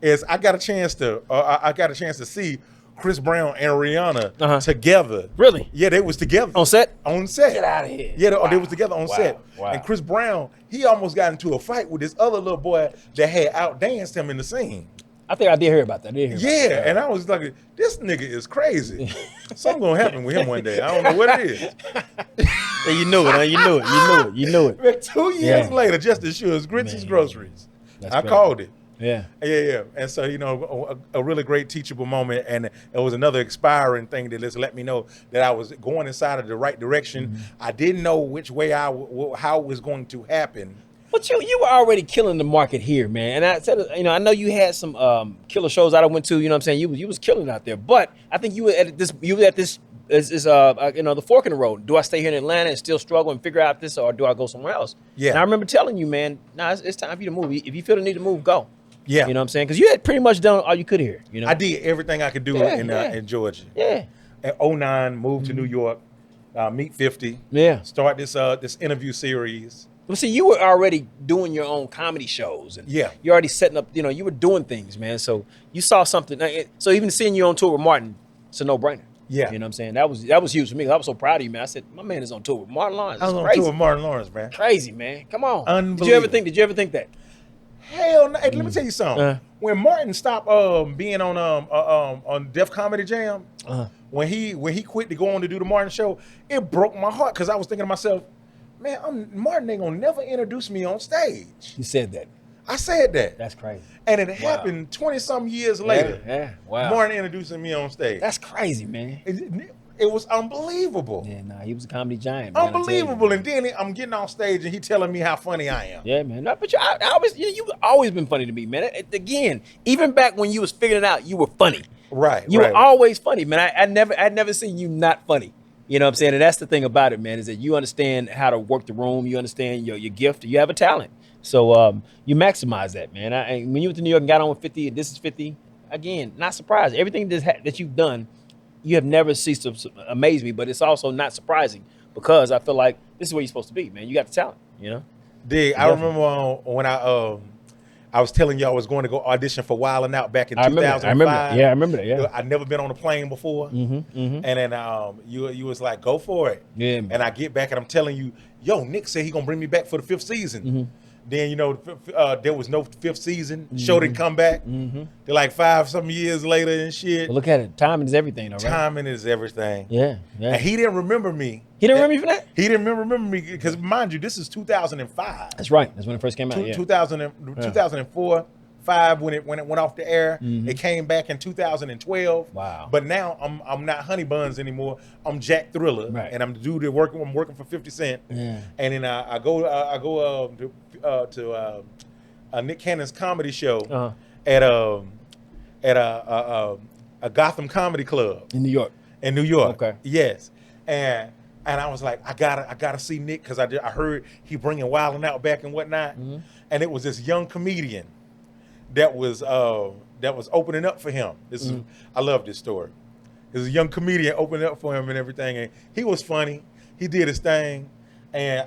Speaker 1: is I got a chance to see Chris Brown and Rihanna together.
Speaker 2: Really?
Speaker 1: Yeah, they was together.
Speaker 2: On set?
Speaker 1: On set.
Speaker 2: Get out of here.
Speaker 1: Yeah, they was together on set.
Speaker 2: Wow.
Speaker 1: And Chris Brown, he almost got into a fight with this other little boy that had outdanced him in the scene.
Speaker 2: I think I did hear about that.
Speaker 1: And I was like, this nigga is crazy. Something gonna happen with him one day. I don't know what it is.
Speaker 2: Yeah, you knew it. You knew it.
Speaker 1: Man, 2 years later, just as sure as Grits' Groceries. I called it.
Speaker 2: Yeah.
Speaker 1: And so, you know, a really great teachable moment. And it was another inspiring thing that just let me know that I was going inside of the right direction. I didn't know which way how it was going to happen.
Speaker 2: But you were already killing the market here, man. And I said, you know, I know you had some killer shows I went to, you know what I'm saying? You was killing out there. But I think you were at this you know, the fork in the road. Do I stay here in Atlanta and still struggle and figure out this, or do I go somewhere else? Yeah. And I remember telling you, man, it's time for you to move. If you feel the need to move, go. Yeah. You know what I'm saying? Because you had pretty much done all you could here. You know,
Speaker 1: I did everything I could do in Georgia.
Speaker 2: Yeah.
Speaker 1: In 2009, moved to New York, meet 50.
Speaker 2: Yeah.
Speaker 1: Start this interview series.
Speaker 2: Well, see, you were already doing your own comedy shows. And you're already setting up, you know, you were doing things, man. So you saw something. So even seeing you on tour with Martin, it's a no-brainer. Yeah. You know what I'm saying? That was huge for me. I was so proud of you, man. I said, my man is on tour with Martin Lawrence.
Speaker 1: I was on tour with Martin Lawrence, man.
Speaker 2: Crazy, man. Come on.
Speaker 1: Unbelievable.
Speaker 2: Did you ever think that?
Speaker 1: Hell no. Hey, let me tell you something. When Martin stopped being on Def Comedy Jam, when he quit to go on to do the Martin show, it broke my heart because I was thinking to myself, man, Martin ain't gonna never introduce me on stage.
Speaker 2: You said that.
Speaker 1: I said that.
Speaker 2: That's crazy.
Speaker 1: And it happened 20-some years later.
Speaker 2: Yeah. Wow.
Speaker 1: Martin introducing me on stage.
Speaker 2: That's crazy, man.
Speaker 1: It was unbelievable.
Speaker 2: Yeah, nah, he was a comedy giant. Man,
Speaker 1: Unbelievable. And then I'm getting on stage and he telling me how funny I am.
Speaker 2: Yeah, man. No, but I always, you've always been funny to me, man. Again, even back when you was figuring it out, you were funny.
Speaker 1: Right.
Speaker 2: You were always funny, man. I'd never seen you not funny. You know what I'm saying? And that's the thing about it, man, is that you understand how to work the room. You understand your gift. You have a talent. So you maximize that, man. When you went to New York and got on with 50, and this is 50, again, not surprised. Everything that you've done, you have never ceased to amaze me, but it's also not surprising because I feel like this is where you're supposed to be, man. You got the talent, you know?
Speaker 1: Dig, I remember when I was telling you I was going to go audition for Wild 'N Out back in 2005.
Speaker 2: I remember that. Yeah, I remember that. Yeah.
Speaker 1: I'd never been on a plane before. And then you was like, go for it.
Speaker 2: Yeah, man.
Speaker 1: And I get back and I'm telling you, yo, Nick said he gonna bring me back for the 5th season. Then, there was no 5th season. Show didn't come back. They're like 5-some years later and shit.
Speaker 2: But look at it. Timing is everything, though, right?
Speaker 1: Timing is everything.
Speaker 2: Yeah.
Speaker 1: And he didn't remember me.
Speaker 2: He didn't remember you for that?
Speaker 1: He didn't remember me because, mind you, this is 2005.
Speaker 2: That's right. That's when it first came out.
Speaker 1: 2004, 5 when it went off the air. It came back in 2012.
Speaker 2: Wow.
Speaker 1: But now I'm not Honey Buns anymore. I'm Jack Thriller,
Speaker 2: right.
Speaker 1: and I'm the dude that I'm working for 50 Cent.
Speaker 2: Yeah.
Speaker 1: And then I go to Nick Cannon's comedy show at a Gotham comedy club
Speaker 2: in New York.
Speaker 1: In New York.
Speaker 2: Okay.
Speaker 1: Yes. And I was like, I gotta see Nick because I heard he bringing Wild 'N Out back and whatnot. And it was this young comedian that was opening up for him. This is I love this story. There's a young comedian opening up for him and everything, and he was funny. He did his thing, and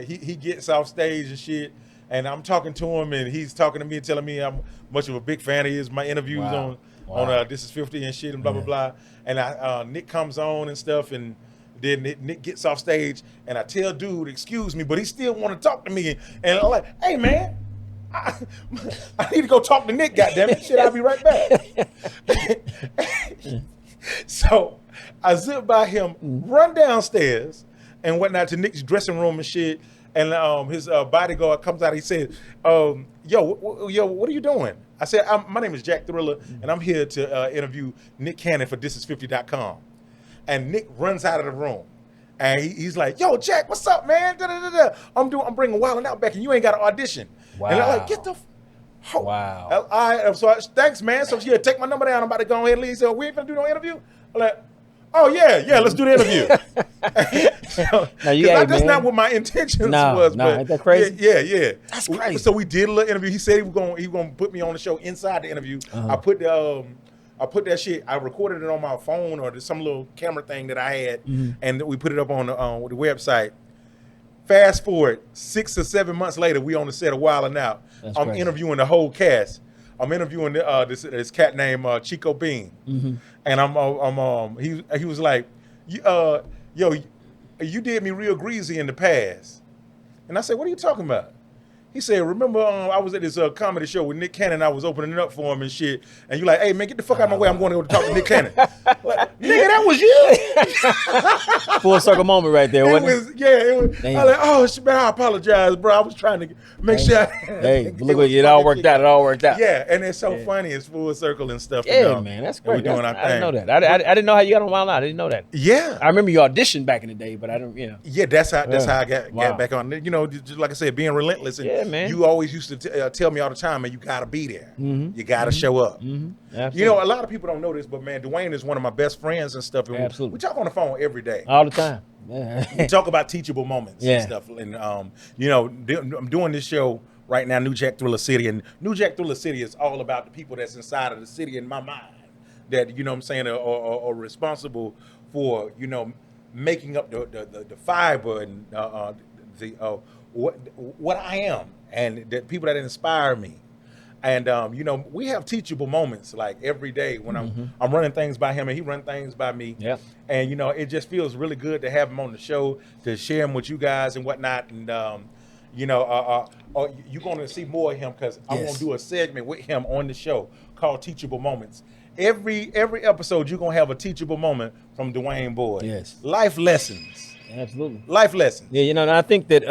Speaker 1: he gets off stage and shit. And I'm talking to him, and he's talking to me and telling me how much of a big fan he is. My interviews on This Is 50 and shit and blah blah blah. And Nick comes on and stuff, and then Nick gets off stage, and I tell dude, excuse me, but he still want to talk to me. And I'm like, hey man, I need to go talk to Nick. Goddamn it, shit, I'll be right back. So I zip by him, run downstairs and whatnot to Nick's dressing room and shit. And his bodyguard comes out. He says, yo, what are you doing? I said, my name is Jack Thriller, and I'm here to interview Nick Cannon for thisis50.com. And Nick runs out of the room. And he's like, yo, Jack, what's up, man? I'm bringing Wild 'N Out back, and you ain't got an audition.
Speaker 2: Wow.
Speaker 1: And I'm like, get the
Speaker 2: wow.
Speaker 1: All right, so thanks, man. So yeah, take my number down. I'm about to go ahead and leave. He said, we ain't gonna do no interview? I'm like, oh yeah, let's do the interview. That's not what my intentions was.
Speaker 2: But ain't that crazy?
Speaker 1: Yeah.
Speaker 2: That's crazy.
Speaker 1: So we did a little interview. He said he was gonna put me on the show inside the interview. I put that shit. I recorded it on my phone or some little camera thing that I had, and we put it up on the website. Fast forward 6 or 7 months later, we on the set of Wild 'N Out. I'm interviewing the whole cast. I'm interviewing this cat named Chico Bean, and he was like, yo, you did me real greasy in the past, and I said, what are you talking about? He said, remember I was at this comedy show with Nick Cannon. I was opening it up for him and shit. And you like, hey, man, get the fuck out of my way. I'm going to go talk to Nick Cannon. Like, nigga, that was you.
Speaker 2: Full circle moment right there, wasn't it?
Speaker 1: It was. I was like, oh, shit, man, I apologize, bro. I was trying to make sure.
Speaker 2: Hey, look, it all worked out. It all worked out.
Speaker 1: Yeah, and it's so funny. It's full circle and stuff.
Speaker 2: Yeah, man, that's great.
Speaker 1: We're doing our
Speaker 2: I didn't know
Speaker 1: thing.
Speaker 2: that. I didn't know how you got on Wild 'N Out. I didn't know that.
Speaker 1: Yeah.
Speaker 2: I remember you auditioned back in the day, but I don't,
Speaker 1: Yeah, that's how I got back on. Just like I said, being relentless. And
Speaker 2: man.
Speaker 1: You always used to tell me all the time, man, you got to be there. You got to show up.
Speaker 2: Absolutely.
Speaker 1: A lot of people don't know this, but man, Dwayne is one of my best friends and stuff. And
Speaker 2: Absolutely.
Speaker 1: We talk on the phone every day.
Speaker 2: All the time. Yeah.
Speaker 1: We talk about teachable moments and stuff. And, I'm doing this show right now, New Jack Thriller City. And New Jack Thriller City is all about the people that's inside of the city in my mind that, are responsible for, making up the fiber and what I am and the people that inspire me. And we have teachable moments like every day when I'm running things by him and he runs things by me.
Speaker 2: Yeah.
Speaker 1: And it just feels really good to have him on the show, to share him with you guys and whatnot. And you're going to see more of him because I'm going to do a segment with him on the show called Teachable Moments. Every episode you're going to have a teachable moment from Dwayne Boyd.
Speaker 2: Yes.
Speaker 1: Life lessons.
Speaker 2: Absolutely.
Speaker 1: Life lessons.
Speaker 2: Yeah, and I think that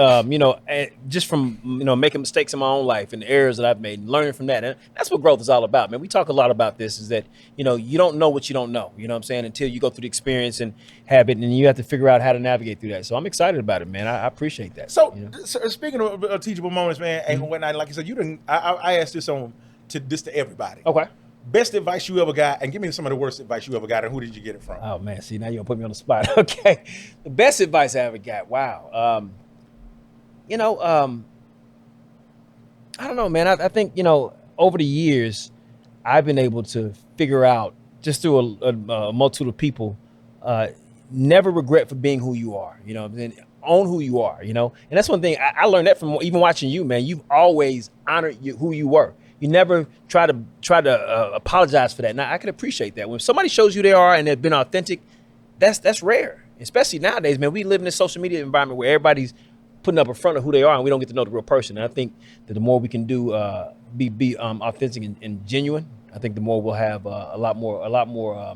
Speaker 2: just from making mistakes in my own life and the errors that I've made, and learning from that, and that's what growth is all about, man. We talk a lot about this. Is that you don't know what you don't know. You know what I'm saying? Until you go through the experience and have it, and you have to figure out how to navigate through that. So I'm excited about it, man. I appreciate that.
Speaker 1: So, speaking of teachable moments, man,
Speaker 2: Mm-hmm.
Speaker 1: and whatnot, like you said, you didn't. I asked this to everybody.
Speaker 2: Okay.
Speaker 1: Best advice you ever got, and give me some of the worst advice you ever got, and who did you get it from?
Speaker 2: Oh man, see, now you're gonna put me on the spot. Okay, the best advice I ever got. Wow. I don't know, man. I think over the years, I've been able to figure out just through a multitude of people, never regret for being who you are. Own who you are. And that's one thing I learned that from even watching you, man. You've always honored who you were. You never try to apologize for that. Now I can appreciate that when somebody shows you they are and they've been authentic. That's rare, especially nowadays, man. We live in this social media environment where everybody's putting up a front of who they are, and we don't get to know the real person. And I think that the more we can do, be authentic and genuine, I think the more we'll have a lot more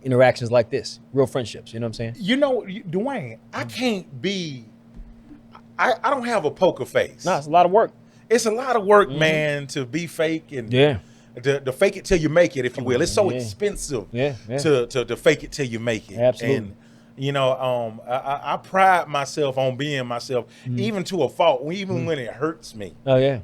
Speaker 2: interactions like this, real friendships. You know what I'm saying?
Speaker 1: Dwayne, I can't be. I don't have a poker face.
Speaker 2: No, it's a lot of work.
Speaker 1: It's a lot of work, man, to be fake and to fake it till you make it, if you will. It's so expensive to fake it till you make it.
Speaker 2: Absolutely.
Speaker 1: And I pride myself on being myself, even to a fault, even when it hurts me.
Speaker 2: Oh yeah.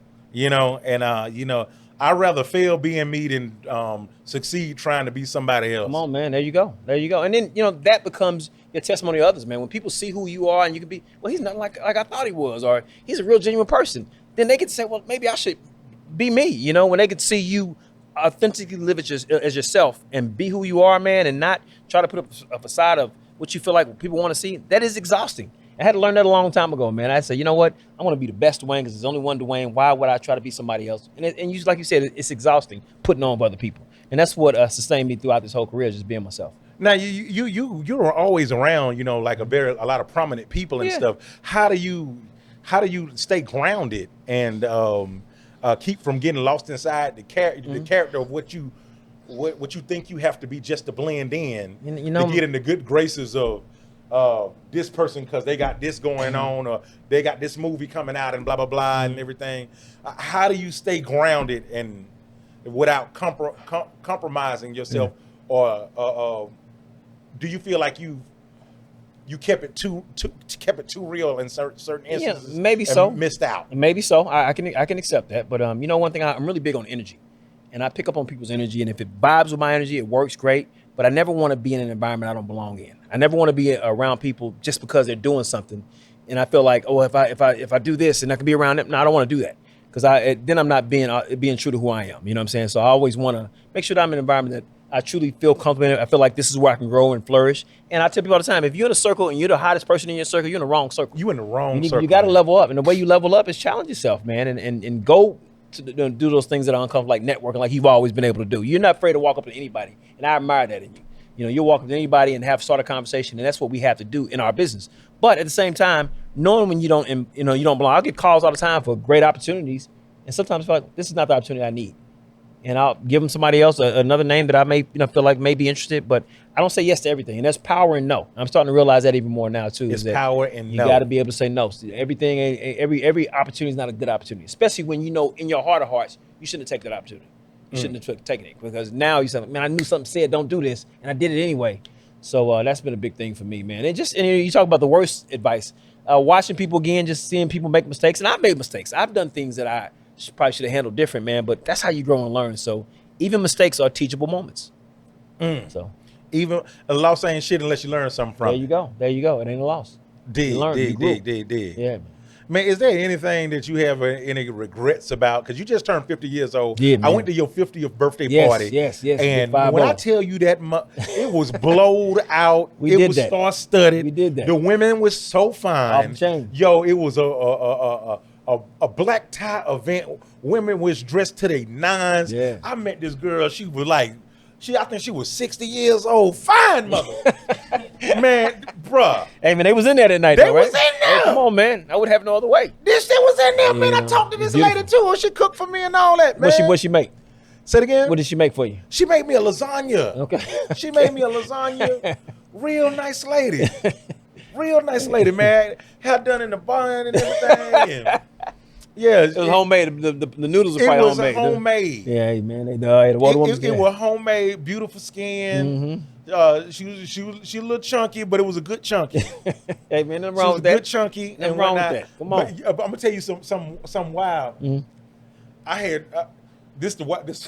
Speaker 1: I'd rather fail being me than succeed trying to be somebody else.
Speaker 2: Come on, man. There you go. And then that becomes your testimony to others, man. When people see who you are and you can be, well, he's not like I thought he was, or he's a real genuine person. Then they could say, well, maybe I should be me. When they could see you authentically live as yourself and be who you are, man, and not try to put up a facade of what you feel like people want to see. That is exhausting. I had to learn that a long time ago, man. I said, you know what? I want to be the best Dwayne because there's only one Dwayne. Why would I try to be somebody else? And you, like you said, it's exhausting putting on for other people. And that's what sustained me throughout this whole career, just being myself.
Speaker 1: Now you are always around, like a lot of prominent people and stuff. How do you stay grounded and keep from getting lost inside the character of what you think you have to be just to blend in, to get in the good graces of this person because they got this going on or they got this movie coming out and blah blah blah and everything. How do you stay grounded and without compromising yourself, or do you feel like you kept it too real in certain instances?
Speaker 2: Maybe so.
Speaker 1: Missed out.
Speaker 2: Maybe so. I can accept that. But one thing, I'm really big on energy, and I pick up on people's energy. And if it vibes with my energy, it works great. But I never want to be in an environment I don't belong in. I never want to be around people just because they're doing something, and I feel like, oh, if I do this and I can be around them, no, I don't want to do that because then I'm not being true to who I am. You know what I'm saying? So I always want to make sure that I'm in an environment that I truly feel comfortable in. I feel like this is where I can grow and flourish. And I tell people all the time, if you're in a circle and you're the hottest person in your circle, you're in the wrong circle.
Speaker 1: You in the wrong circle.
Speaker 2: You got to level up. And the way you level up is challenge yourself, man, and go to do those things that are uncomfortable, like networking, like you've always been able to do. You're not afraid to walk up to anybody. And I admire that in you. You'll walk up to anybody and start a conversation. And that's what we have to do in our business. But at the same time, knowing when you don't belong. I'll get calls all the time for great opportunities. And sometimes I feel like this is not the opportunity I need. And I'll give them somebody else another name that I may feel like may be interested, but I don't say yes to everything. And that's power and no. I'm starting to realize that even more now too.
Speaker 1: It's power and
Speaker 2: no. You got to be able to say no. Everything, every opportunity is not a good opportunity, especially when in your heart of hearts you shouldn't have taken that opportunity. You shouldn't have taken it because now you say, man, I knew something said don't do this, and I did it anyway. So that's been a big thing for me, man. And you talk about the worst advice, watching people again, just seeing people make mistakes, and I've made mistakes. I've done things that I probably should have handled different, man. But that's how you grow and learn. So even mistakes are teachable moments. So
Speaker 1: even a loss ain't shit unless you learn something from it.
Speaker 2: There you go. It ain't a loss.
Speaker 1: Did.
Speaker 2: Yeah,
Speaker 1: man, is there anything that you have any regrets about? Because you just turned 50 years old.
Speaker 2: Yeah, man.
Speaker 1: I went to your 50th birthday party.
Speaker 2: Yes.
Speaker 1: And when I tell you that it was blowed out. It was star-studded.
Speaker 2: We did that.
Speaker 1: The women was so fine.
Speaker 2: Off the chain.
Speaker 1: Yo, it was a black tie event. Women was dressed to their nines.
Speaker 2: Yeah.
Speaker 1: I met this girl. She was like, I think she was 60 years old. Fine mother. Man, bruh.
Speaker 2: Hey, man, they was in there that night,
Speaker 1: They
Speaker 2: though, right?
Speaker 1: was in there.
Speaker 2: Hey, come on, man. I would have no other way.
Speaker 1: This shit was in there, man. I
Speaker 2: Yeah.
Speaker 1: talked to this
Speaker 2: Beautiful.
Speaker 1: lady too. She cooked for me and all that, man.
Speaker 2: What she make?
Speaker 1: Say it again?
Speaker 2: What did she make for you?
Speaker 1: She made me a lasagna.
Speaker 2: Okay.
Speaker 1: She made me a lasagna. Real nice lady. Real nice lady, man. Hair done in the bun and everything. And yeah,
Speaker 2: It was homemade. The noodles are
Speaker 1: It
Speaker 2: probably
Speaker 1: was
Speaker 2: homemade.
Speaker 1: homemade.
Speaker 2: Yeah, hey, man. They the water woman.
Speaker 1: It was homemade, beautiful skin. She was a little chunky, but it was a good chunky.
Speaker 2: Hey, man, nothing
Speaker 1: She
Speaker 2: wrong
Speaker 1: was
Speaker 2: with
Speaker 1: a
Speaker 2: that.
Speaker 1: good chunky
Speaker 2: Nothing
Speaker 1: and
Speaker 2: wrong with
Speaker 1: whatnot.
Speaker 2: that. Come on.
Speaker 1: But, I'm gonna tell you some wild. I had this.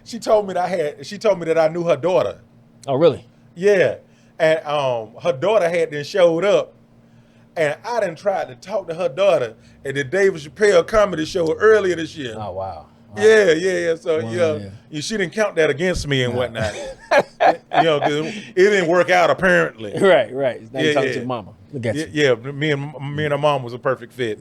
Speaker 1: She told me that I knew her daughter.
Speaker 2: Oh, really?
Speaker 1: Yeah, and her daughter had then showed up, and I done tried to talk to her daughter at the David Chappelle comedy show earlier this year.
Speaker 2: Oh, wow.
Speaker 1: Yeah. So
Speaker 2: Wow,
Speaker 1: she didn't count that against me and whatnot. 'Cause it didn't work out apparently.
Speaker 2: Right. Now you're talking
Speaker 1: Yeah.
Speaker 2: to your mama. Look at you.
Speaker 1: Yeah, me and her mom was a perfect fit.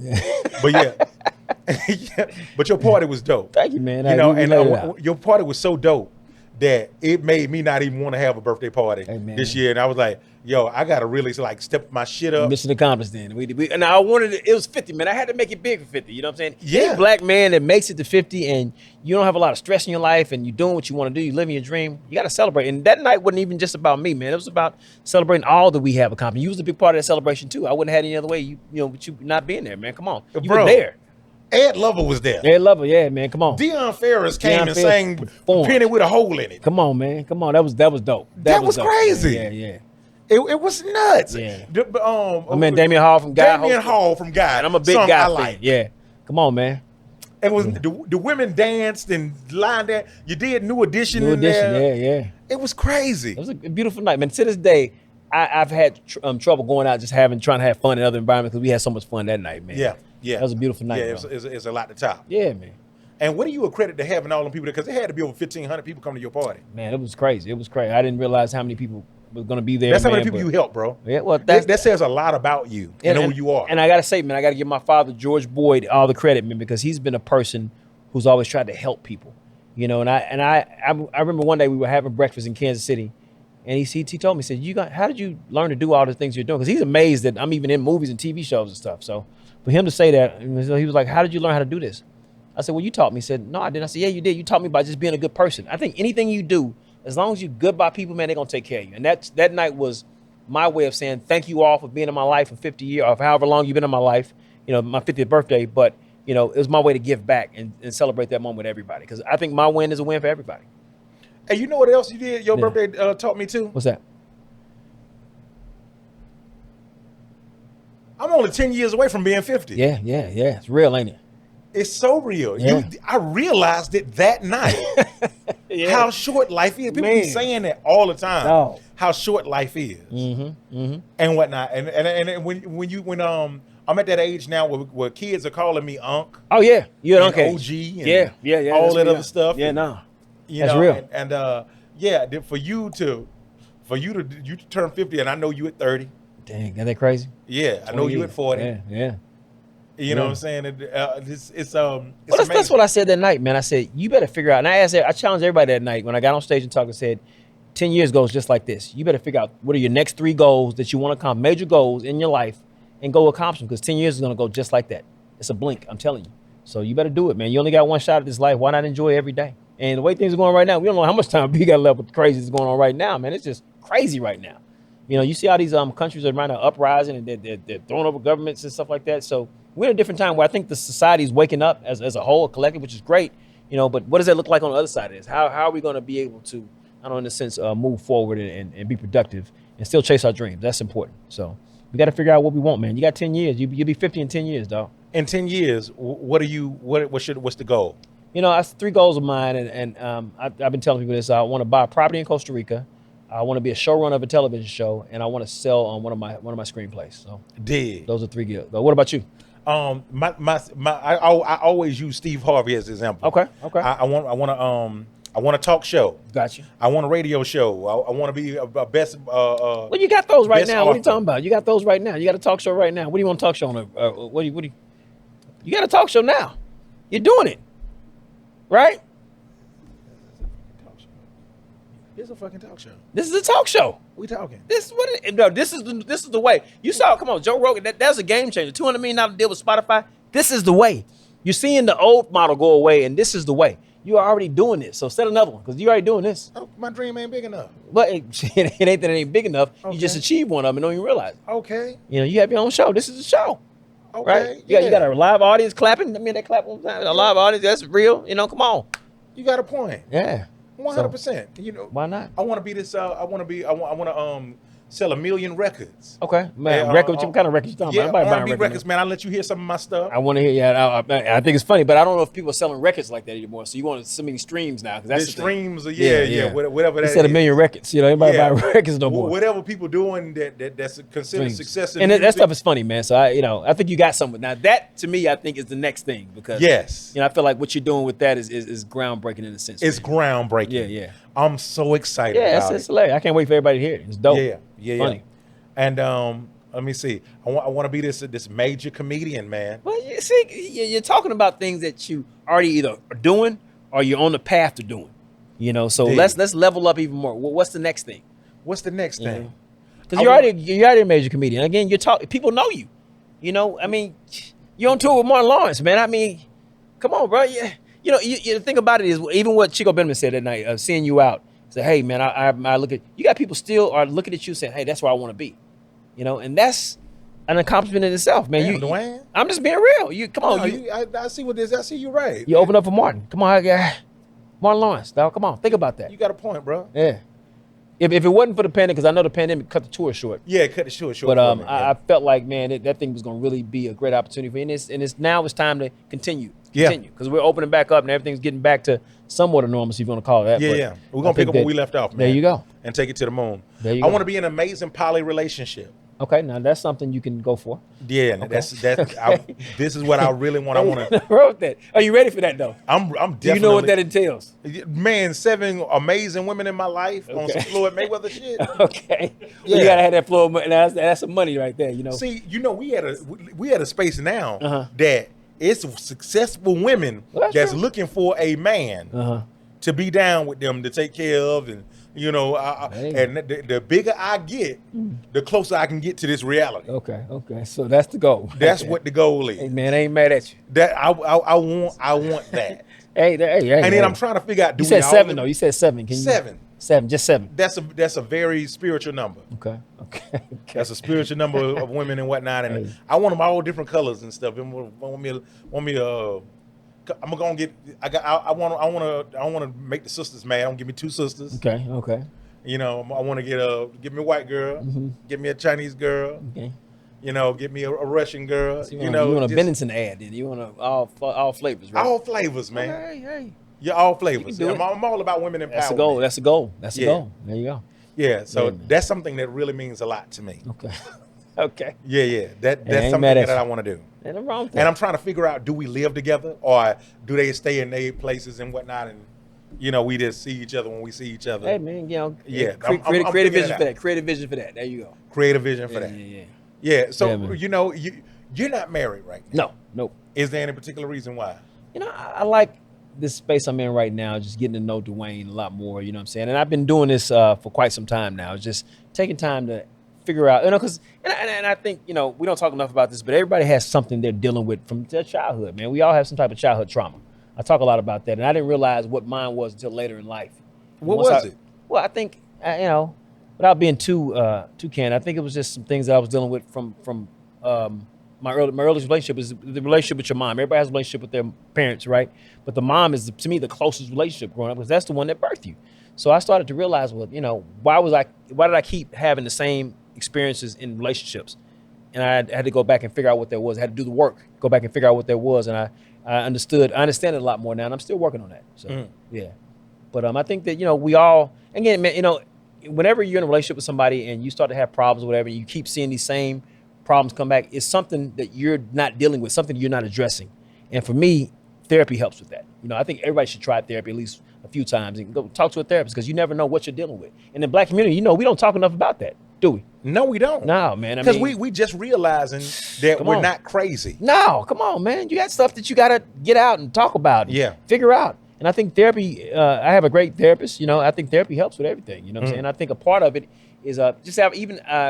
Speaker 1: But yeah, but your party was dope.
Speaker 2: Thank you, man.
Speaker 1: You know,
Speaker 2: We
Speaker 1: and
Speaker 2: laid it out.
Speaker 1: your party was so dope that it made me not even want to have a birthday party
Speaker 2: Hey,
Speaker 1: this year. And I was like, yo, I gotta really like step my shit up.
Speaker 2: Mission accomplished then. And I wanted it was 50, man. I had to make it big for 50. You know what I'm saying?
Speaker 1: Yeah.
Speaker 2: Any black man that makes it to 50 and you don't have a lot of stress in your life and you're doing what you want to do, you're living your dream, you got to celebrate. And that night wasn't even just about me, man. It was about celebrating all that we have accomplished. You was a big part of that celebration too. I wouldn't have had any other way, with you not being there, man. Come on. You
Speaker 1: Bro.
Speaker 2: were there.
Speaker 1: Ed Lover was there.
Speaker 2: Yeah, love her. Yeah, man. Come on.
Speaker 1: Deion Ferris came
Speaker 2: Deion
Speaker 1: and
Speaker 2: Ferris
Speaker 1: sang
Speaker 2: performed.
Speaker 1: Penny with a Hole in It.
Speaker 2: Come on, man. Come on. That was dope.
Speaker 1: That was
Speaker 2: dope,
Speaker 1: crazy.
Speaker 2: man. Yeah.
Speaker 1: It was nuts.
Speaker 2: Yeah.
Speaker 1: I
Speaker 2: mean, Damian Hall from Guy.
Speaker 1: Damian Hall from Guy.
Speaker 2: And I'm a big
Speaker 1: song
Speaker 2: Guy
Speaker 1: I
Speaker 2: fan.
Speaker 1: like.
Speaker 2: Yeah. Come on, man.
Speaker 1: It was the women danced and lined there. You did New Edition
Speaker 2: New
Speaker 1: in
Speaker 2: edition.
Speaker 1: there.
Speaker 2: Yeah.
Speaker 1: It was crazy.
Speaker 2: It was a beautiful night, man. To this day, I've had trouble going out, just trying to have fun in other environments because we had so much fun that night, man.
Speaker 1: Yeah.
Speaker 2: That was a beautiful night.
Speaker 1: Yeah,
Speaker 2: bro.
Speaker 1: it's a lot to top.
Speaker 2: Yeah, man.
Speaker 1: And what do you accredit to having all them people there? Because there had to be over 1,500 people coming to your party.
Speaker 2: Man, it was crazy. I didn't realize how many people were going to be there.
Speaker 1: That's how
Speaker 2: man,
Speaker 1: many people
Speaker 2: but-
Speaker 1: you helped, bro.
Speaker 2: Yeah, well,
Speaker 1: That says a lot about you and who you are.
Speaker 2: And I got to say, man, I got to give my father, George Boyd, all the credit, man, because he's been a person who's always tried to help people. And I remember one day we were having breakfast in Kansas City, and he told me, he said, how did you learn to do all the things you're doing? Because he's amazed that I'm even in movies and TV shows and stuff. So for him to say that, he was like, how did you learn how to do this? I said, well, you taught me. He said, no, I didn't. I said, yeah, you did. You taught me by just being a good person. I think anything you do, as long as you're good by people, man, they're going to take care of you. And that night was my way of saying thank you all for being in my life for 50 years or for however long you've been in my life, my 50th birthday. But, it was my way to give back and celebrate that moment with everybody. Because I think my win is a win for everybody.
Speaker 1: Hey, you know what else you did? Your birthday taught me too?
Speaker 2: What's that?
Speaker 1: I'm only 10 years away from being 50.
Speaker 2: Yeah. It's real, ain't it?
Speaker 1: It's so real.
Speaker 2: Yeah.
Speaker 1: I realized it that night. How short life is. People be
Speaker 2: Man.
Speaker 1: saying that all the time.
Speaker 2: No.
Speaker 1: How short life is. And whatnot. And when I'm at that age now where kids are calling me Unc.
Speaker 2: Oh, yeah. You're
Speaker 1: and
Speaker 2: okay.
Speaker 1: OG and
Speaker 2: Yeah.
Speaker 1: all
Speaker 2: that's
Speaker 1: that
Speaker 2: real.
Speaker 1: other stuff.
Speaker 2: Yeah,
Speaker 1: And,
Speaker 2: no.
Speaker 1: you
Speaker 2: That's
Speaker 1: know,
Speaker 2: real.
Speaker 1: And for you to turn 50 and I know you at 30.
Speaker 2: Dang, isn't that crazy?
Speaker 1: Yeah, I know you at 40.
Speaker 2: Yeah.
Speaker 1: You know what I'm saying? It's
Speaker 2: Well,
Speaker 1: amazing.
Speaker 2: that's what I said that night, man. I said, you better figure out. And I challenged everybody that night when I got on stage and talked and said, 10 years goes just like this. You better figure out what are your next 3 goals that you want to accomplish, major goals in your life, and go accomplish them because 10 years is going to go just like that. It's a blink, I'm telling you. So you better do it, man. You only got one shot at this life. Why not enjoy every day? And the way things are going right now, we don't know how much time we got left with the crazy that's going on right now, man. It's just crazy right now. You see how these countries are trying to uprising and they're throwing over governments and stuff like that. So we're in a different time where I think the society is waking up as a whole, a collective, which is great. But what does that look like on the other side of this? How are we going to be able to, I don't know, in a sense, move forward and be productive and still chase our dreams? That's important. So we got to figure out what we want, man. You got 10 years. You'll be 50 in 10 years, dog.
Speaker 1: In 10 years, what's the goal?
Speaker 2: That's 3 goals of mine, and I've been telling people this. I want to buy a property in Costa Rica. I want to be a showrunner of a television show, and I want to sell on one of my screenplays. So,
Speaker 1: Dig.
Speaker 2: those are 3 goals. What about you?
Speaker 1: I always use Steve Harvey as an example.
Speaker 2: Okay.
Speaker 1: I want a talk show.
Speaker 2: Got you.
Speaker 1: I want a radio show. I want to be a best.
Speaker 2: Well, you got those right
Speaker 1: best
Speaker 2: now. What are you
Speaker 1: author.
Speaker 2: talking about? You got those right now. You got a talk show right now. What do you want to talk show on? What do you? You got a talk show now. You're doing it, right?
Speaker 1: It's a fucking talk show.
Speaker 2: This is a talk show.
Speaker 1: We talking.
Speaker 2: This is what it, no, this is the way. You saw, come on, Joe Rogan, that's a game changer. $200 million deal with Spotify. This is the way. You're seeing the old model go away, and this is the way. You are already doing this. So set another one because you're already doing this.
Speaker 1: Oh, my dream ain't big enough.
Speaker 2: But it ain't that it ain't big enough.
Speaker 1: Okay.
Speaker 2: You just achieved one of them and don't even realize it.
Speaker 1: Okay.
Speaker 2: You know, you have your own show. This is a show.
Speaker 1: Okay.
Speaker 2: Right? You got a live audience clapping. I mean, they clap one time. A live audience, that's real. You know, come on.
Speaker 1: You got a point.
Speaker 2: Yeah.
Speaker 1: 100%. You know,
Speaker 2: why not?
Speaker 1: I want to be this. I want to sell 1 million records.
Speaker 2: Okay, man.
Speaker 1: Yeah,
Speaker 2: records. What kind of records you talking
Speaker 1: Yeah,
Speaker 2: about?
Speaker 1: R&B records, man. I'll let you hear some of my stuff.
Speaker 2: I want to hear. Yeah, I think it's funny, but I don't know if people are selling records like that anymore. So you want so many streams now because that's
Speaker 1: the
Speaker 2: the
Speaker 1: streams.
Speaker 2: Yeah.
Speaker 1: Whatever that
Speaker 2: is. Instead of 1 million records, you know, everybody buy records no more.
Speaker 1: Whatever people doing that's considered success.
Speaker 2: And that stuff is funny, man. So I think you got something. Now that to me, I think is the next thing because I feel like what you're doing with that is groundbreaking in a sense.
Speaker 1: It's groundbreaking.
Speaker 2: Yeah.
Speaker 1: I'm so excited.
Speaker 2: Yeah, it's hilarious. I can't wait for everybody to hear it. It's dope.
Speaker 1: Yeah.
Speaker 2: Funny.
Speaker 1: And let me see. I want to be this major comedian, man.
Speaker 2: Well, you see, you're talking about things that you already either are doing or you're on the path to doing. You know, so let's level up even more. What's the next thing?
Speaker 1: What's the next thing?
Speaker 2: Because you're already a major comedian. Again, people know you. You know, I mean, you're on tour with Martin Lawrence, man. I mean, come on, bro. Yeah. You know, the thing about it is even what Chico Benjamin said that night, seeing you out. Say, hey, man, I look at you. Got people still are looking at you saying, hey, that's where I want to be. You know, and that's an accomplishment in itself, man.
Speaker 1: Damn, Dwayne.
Speaker 2: I'm just being real. You come on.
Speaker 1: I see what this. I see you right.
Speaker 2: You open up for Martin. Come on, Martin Lawrence. Dog, come on. Think about that.
Speaker 1: You got a point, bro.
Speaker 2: Yeah. If it wasn't for the pandemic, because I know the pandemic cut the tour short.
Speaker 1: Yeah, cut it short.
Speaker 2: But I felt like, man, that thing was going to really be a great opportunity for you. And it's now it's time to continue. Because we're opening back up and everything's getting back to somewhat of normalcy, if you want to call it that.
Speaker 1: Yeah. We're going to pick up where we left off, man.
Speaker 2: There you go.
Speaker 1: And take it to the moon.
Speaker 2: There you
Speaker 1: I
Speaker 2: go.
Speaker 1: want to be in an amazing poly relationship.
Speaker 2: Okay, now that's something you can go for.
Speaker 1: Yeah,
Speaker 2: Okay.
Speaker 1: This is what I really want. I want to.
Speaker 2: Wrote that. Are you ready for that though?
Speaker 1: I'm definitely.
Speaker 2: Do you know what that entails?
Speaker 1: Man, 7 amazing women in my life on some Floyd Mayweather shit.
Speaker 2: Okay.
Speaker 1: Yeah.
Speaker 2: You gotta have that flow of money. Now, that's some money right there. You know.
Speaker 1: See, we had a space now
Speaker 2: Uh-huh.
Speaker 1: that it's successful women
Speaker 2: Well,
Speaker 1: that's
Speaker 2: true.
Speaker 1: looking for a man to be down with them to take care of and. You know, and the bigger I get, the closer I can get to this reality.
Speaker 2: Okay. So that's the goal.
Speaker 1: That's what the goal is.
Speaker 2: Hey man, I ain't mad at you.
Speaker 1: That I want that.
Speaker 2: hey.
Speaker 1: And then I'm trying to figure out.
Speaker 2: You said 7 though. You said 7. Can you?
Speaker 1: 7.
Speaker 2: 7. Just 7.
Speaker 1: That's a very spiritual number.
Speaker 2: Okay.
Speaker 1: That's a spiritual number of women and whatnot, and I want them all different colors and stuff. And want me I'm gonna get. I want to make the sisters mad. I'm gonna give me 2 sisters.
Speaker 2: Okay.
Speaker 1: You know, I want to get me a white girl, get me a Chinese girl.
Speaker 2: Okay.
Speaker 1: You know, get me a Russian girl.
Speaker 2: So you want a Bennington ad? Then you want all flavors, right?
Speaker 1: All flavors, man.
Speaker 2: Hey.
Speaker 1: Yeah, all flavors.
Speaker 2: You can do it.
Speaker 1: I'm all about women empowerment.
Speaker 2: That's a goal. That's a goal. There you go.
Speaker 1: Yeah, so
Speaker 2: man.
Speaker 1: that's something that really means a lot to me.
Speaker 2: Okay.
Speaker 1: Yeah. That's
Speaker 2: ain't
Speaker 1: something
Speaker 2: mad at
Speaker 1: that
Speaker 2: you.
Speaker 1: I want to do.
Speaker 2: Ain't nothing wrong with that.
Speaker 1: And I'm trying to figure out, do we live together or do they stay in their places and whatnot? And, you know, we just see each other when we see each other.
Speaker 2: Hey, man, you know,
Speaker 1: Yeah,
Speaker 2: create
Speaker 1: I'm
Speaker 2: a
Speaker 1: figuring
Speaker 2: vision
Speaker 1: it
Speaker 2: for
Speaker 1: out.
Speaker 2: that. Create a vision for that. There you go.
Speaker 1: Create a vision for that. Yeah, so,
Speaker 2: Yeah, man.
Speaker 1: you know, you're not married right now.
Speaker 2: No, nope.
Speaker 1: Is there any particular reason why?
Speaker 2: You know, I like this space I'm in right now, just getting to know Dwayne a lot more, you know what I'm saying? And I've been doing this for quite some time now. It's just taking time to figure out, you know, because, and I think, you know, we don't talk enough about this, but everybody has something they're dealing with from their childhood, man. We all have some type of childhood trauma. I talk a lot about that, and I didn't realize what mine was until later in life.
Speaker 1: What was it?
Speaker 2: Well, I think, you know, without being too candid, I think it was just some things that I was dealing with from my earliest relationship is the relationship with your mom. Everybody has a relationship with their parents, right? But the mom is, to me, the closest relationship growing up because that's the one that birthed you. So I started to realize, well, you know, why did I keep having the same experiences in relationships? And I had to go back and figure out what that was. I had to do the work, go back and figure out what that was. And I understand it a lot more now, and I'm still working on that. So, yeah. But I think that, you know, we all, again, man, you know, whenever you're in a relationship with somebody and you start to have problems or whatever, and you keep seeing these same problems come back, it's something that you're not dealing with, something you're not addressing. And for me, therapy helps with that. You know, I think everybody should try therapy at least a few times and go talk to a therapist because you never know what you're dealing with. In the Black community, you know, we don't talk enough about that, do we?
Speaker 1: No, we don't.
Speaker 2: No, man.
Speaker 1: Because we just realizing that we're not crazy.
Speaker 2: No, come on, man. You got stuff that you got to get out and talk about and figure out. And I think therapy, I have a great therapist. You know, I think therapy helps with everything. You know what I'm saying? I think a part of it is just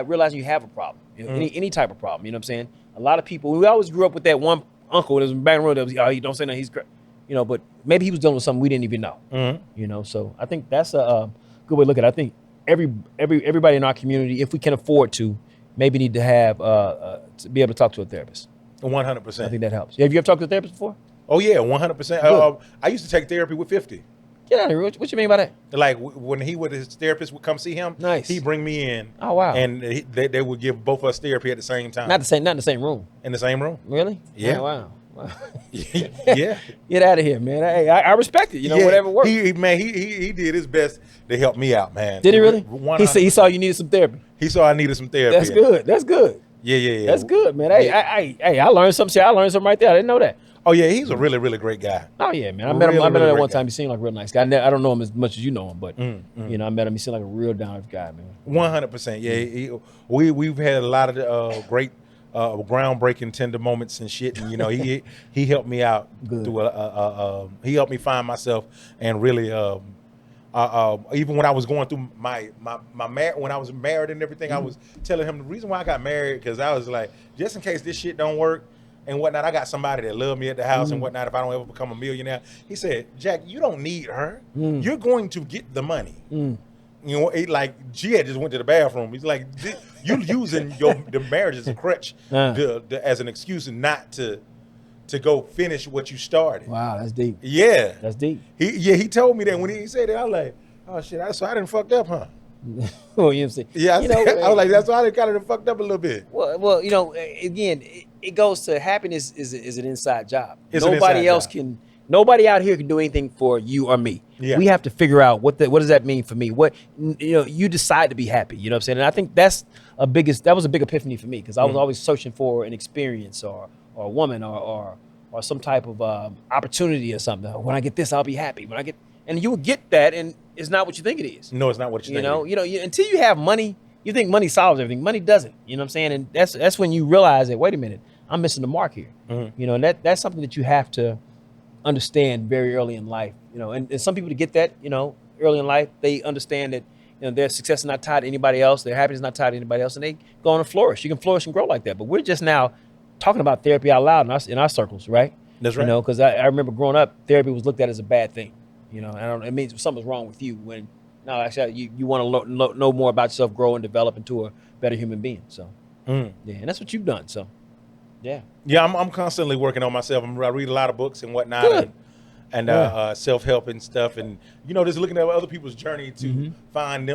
Speaker 2: realizing you have a problem, you know, any type of problem. You know what I'm saying? A lot of people, we always grew up with that one uncle that was back in the road that was, oh, you don't say nothing, he's crazy. you know, but maybe he was dealing with something we didn't even know. You know, so I think that's a good way to look at it. I think everybody in our community, if we can afford to, maybe need to have to be able to talk to a therapist.
Speaker 1: 100%.
Speaker 2: I think that helps. Have you ever talked to a therapist before?
Speaker 1: Oh yeah, 100%. I used to take therapy with 50.
Speaker 2: Get out of here. What you mean by that?
Speaker 1: Like when his therapist would come see him,
Speaker 2: Nice.
Speaker 1: He'd bring me in.
Speaker 2: Oh, wow.
Speaker 1: And they would give both of us therapy at the same time.
Speaker 2: Not in the same room.
Speaker 1: In the same room.
Speaker 2: Really?
Speaker 1: Yeah.
Speaker 2: Oh, wow.
Speaker 1: Yeah.
Speaker 2: Get out of here, man. Hey, I respect it. You know, whatever works.
Speaker 1: He did his best to help me out, man.
Speaker 2: Did he really?
Speaker 1: 100%.
Speaker 2: He saw you needed some therapy.
Speaker 1: He saw I needed some therapy.
Speaker 2: That's good. That's good.
Speaker 1: Yeah.
Speaker 2: That's good, man. Hey, I learned something. I learned something right there. I didn't know that.
Speaker 1: Oh yeah, he's a really, really great guy.
Speaker 2: Oh yeah, man. I met him
Speaker 1: Really
Speaker 2: that
Speaker 1: great
Speaker 2: one time.
Speaker 1: guy.
Speaker 2: He seemed like a real nice guy. I don't know him as much as you know him, but you know, I met him. He seemed like a real down earth guy, man.
Speaker 1: 100%. Yeah, we've had a lot of great, groundbreaking, tender moments and shit. And you know, he helped me out through he helped me find myself and really. Even when I was going through my when I was married and everything, I was telling him the reason why I got married because I was like, just in case this shit don't work and whatnot, I got somebody that love me at the house and whatnot. If I don't ever become a millionaire, he said, Jack, you don't need her. You're going to get the money. You know, like she had just went to the bathroom. He's like, you using the marriage as a crutch as an excuse and not to go finish what you started.
Speaker 2: Wow, that's deep.
Speaker 1: Yeah.
Speaker 2: That's deep.
Speaker 1: He told me that when he said that, I was like, oh shit, so I done fucked up, huh?
Speaker 2: Well, you know what I'm saying?
Speaker 1: Yeah,
Speaker 2: You know,
Speaker 1: I was like, that's why I kind of fucked up a little bit.
Speaker 2: Well, you know, again, it goes to happiness is an inside job.
Speaker 1: It's an
Speaker 2: Nobody
Speaker 1: inside
Speaker 2: else
Speaker 1: job.
Speaker 2: nobody out here can do anything for you or me.
Speaker 1: Yeah.
Speaker 2: We have to figure out what does that mean for me? What, you know, you decide to be happy, you know what I'm saying? And I think that was a big epiphany for me because I was always searching for an experience or a woman or some type of opportunity or something. When I get this, I'll be happy. And you will get that, and it's not what you think it is.
Speaker 1: No, it's not what you think.
Speaker 2: You know, until you have money, you think money solves everything. Money doesn't. You know what I'm saying? And that's when you realize that, wait a minute, I'm missing the mark here. You know, and that's something that you have to understand very early in life. You know, and some people to get that, you know, early in life, they understand that, you know, their success is not tied to anybody else. Their happiness is not tied to anybody else, and they go on and flourish. You can flourish and grow like that. But we're just now talking about therapy out loud in our circles, right?
Speaker 1: That's right.
Speaker 2: You know, because I remember growing up, therapy was looked at as a bad thing. You know, it means something's wrong with you when, no, actually, you want to know more about yourself, grow and develop into a better human being. So, yeah, and that's what you've done. So, yeah.
Speaker 1: Yeah, I'm constantly working on myself. I read a lot of books and whatnot.
Speaker 2: Good.
Speaker 1: And self-help and stuff. And, you know, just looking at other people's journey to find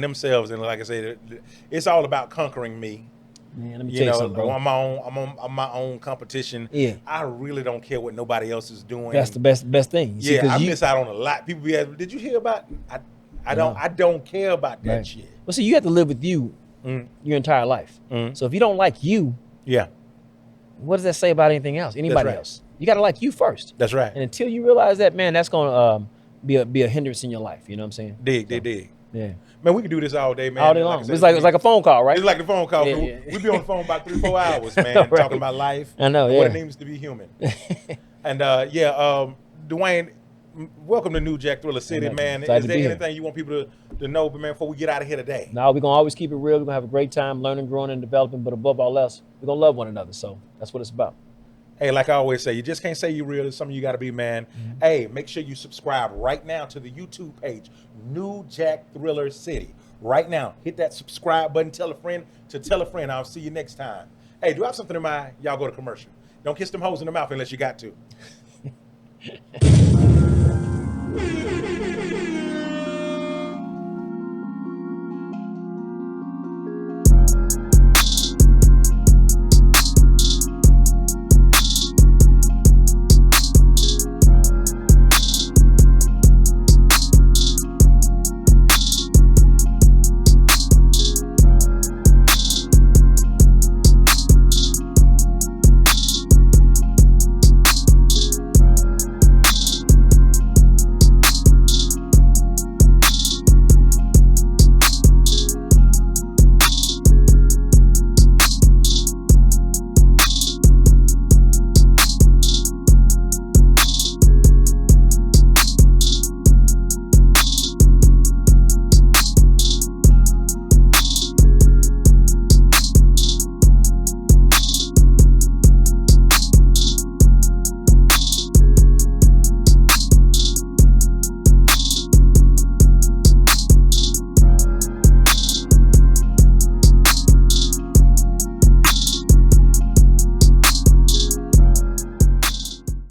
Speaker 1: themselves. And like I said, it's all about conquering me.
Speaker 2: Man, let me tell you something, bro.
Speaker 1: I'm my own competition.
Speaker 2: Yeah.
Speaker 1: I really don't care what nobody else is doing.
Speaker 2: That's the best thing. You see,
Speaker 1: Yeah, I miss out on a lot. People be asking, did you hear about? I don't care about that shit.
Speaker 2: Well, see, you have to live with you your entire life. So if you don't like you,
Speaker 1: Yeah,
Speaker 2: what does that say about anything else? Anybody
Speaker 1: right.
Speaker 2: else? You got to like you first.
Speaker 1: that's right.
Speaker 2: And until you realize that, man, that's going to be a hindrance in your life. You know what I'm saying?
Speaker 1: Dig.
Speaker 2: Yeah.
Speaker 1: Man, we can do this all day, man.
Speaker 2: All day long. It's like a phone call, right?
Speaker 1: It's like the phone call.
Speaker 2: Yeah.
Speaker 1: We be on the phone about 3-4 hours, man,
Speaker 2: Right.
Speaker 1: talking about life.
Speaker 2: I know,
Speaker 1: and what
Speaker 2: yeah.
Speaker 1: it means to be human. And Dwayne, welcome to New Jack Thriller City, man.
Speaker 2: Excited
Speaker 1: Is
Speaker 2: to
Speaker 1: there
Speaker 2: be here.
Speaker 1: anything you want people to know, man, before we get out of here today?
Speaker 2: Now we're going to always keep it real. We're going to have a great time learning, growing, and developing. But above all else, we're going to love one another. So that's what it's about.
Speaker 1: Hey, like I always say, you just can't say you're real. There's something you got to be, man. Hey, make sure you subscribe right now to the YouTube page, New Jack Thriller City. Right now, hit that subscribe button. Tell a friend to tell a friend. I'll see you next time. Hey, do I have something in mind? Y'all go to commercial. Don't kiss them hoes in the mouth unless you got to.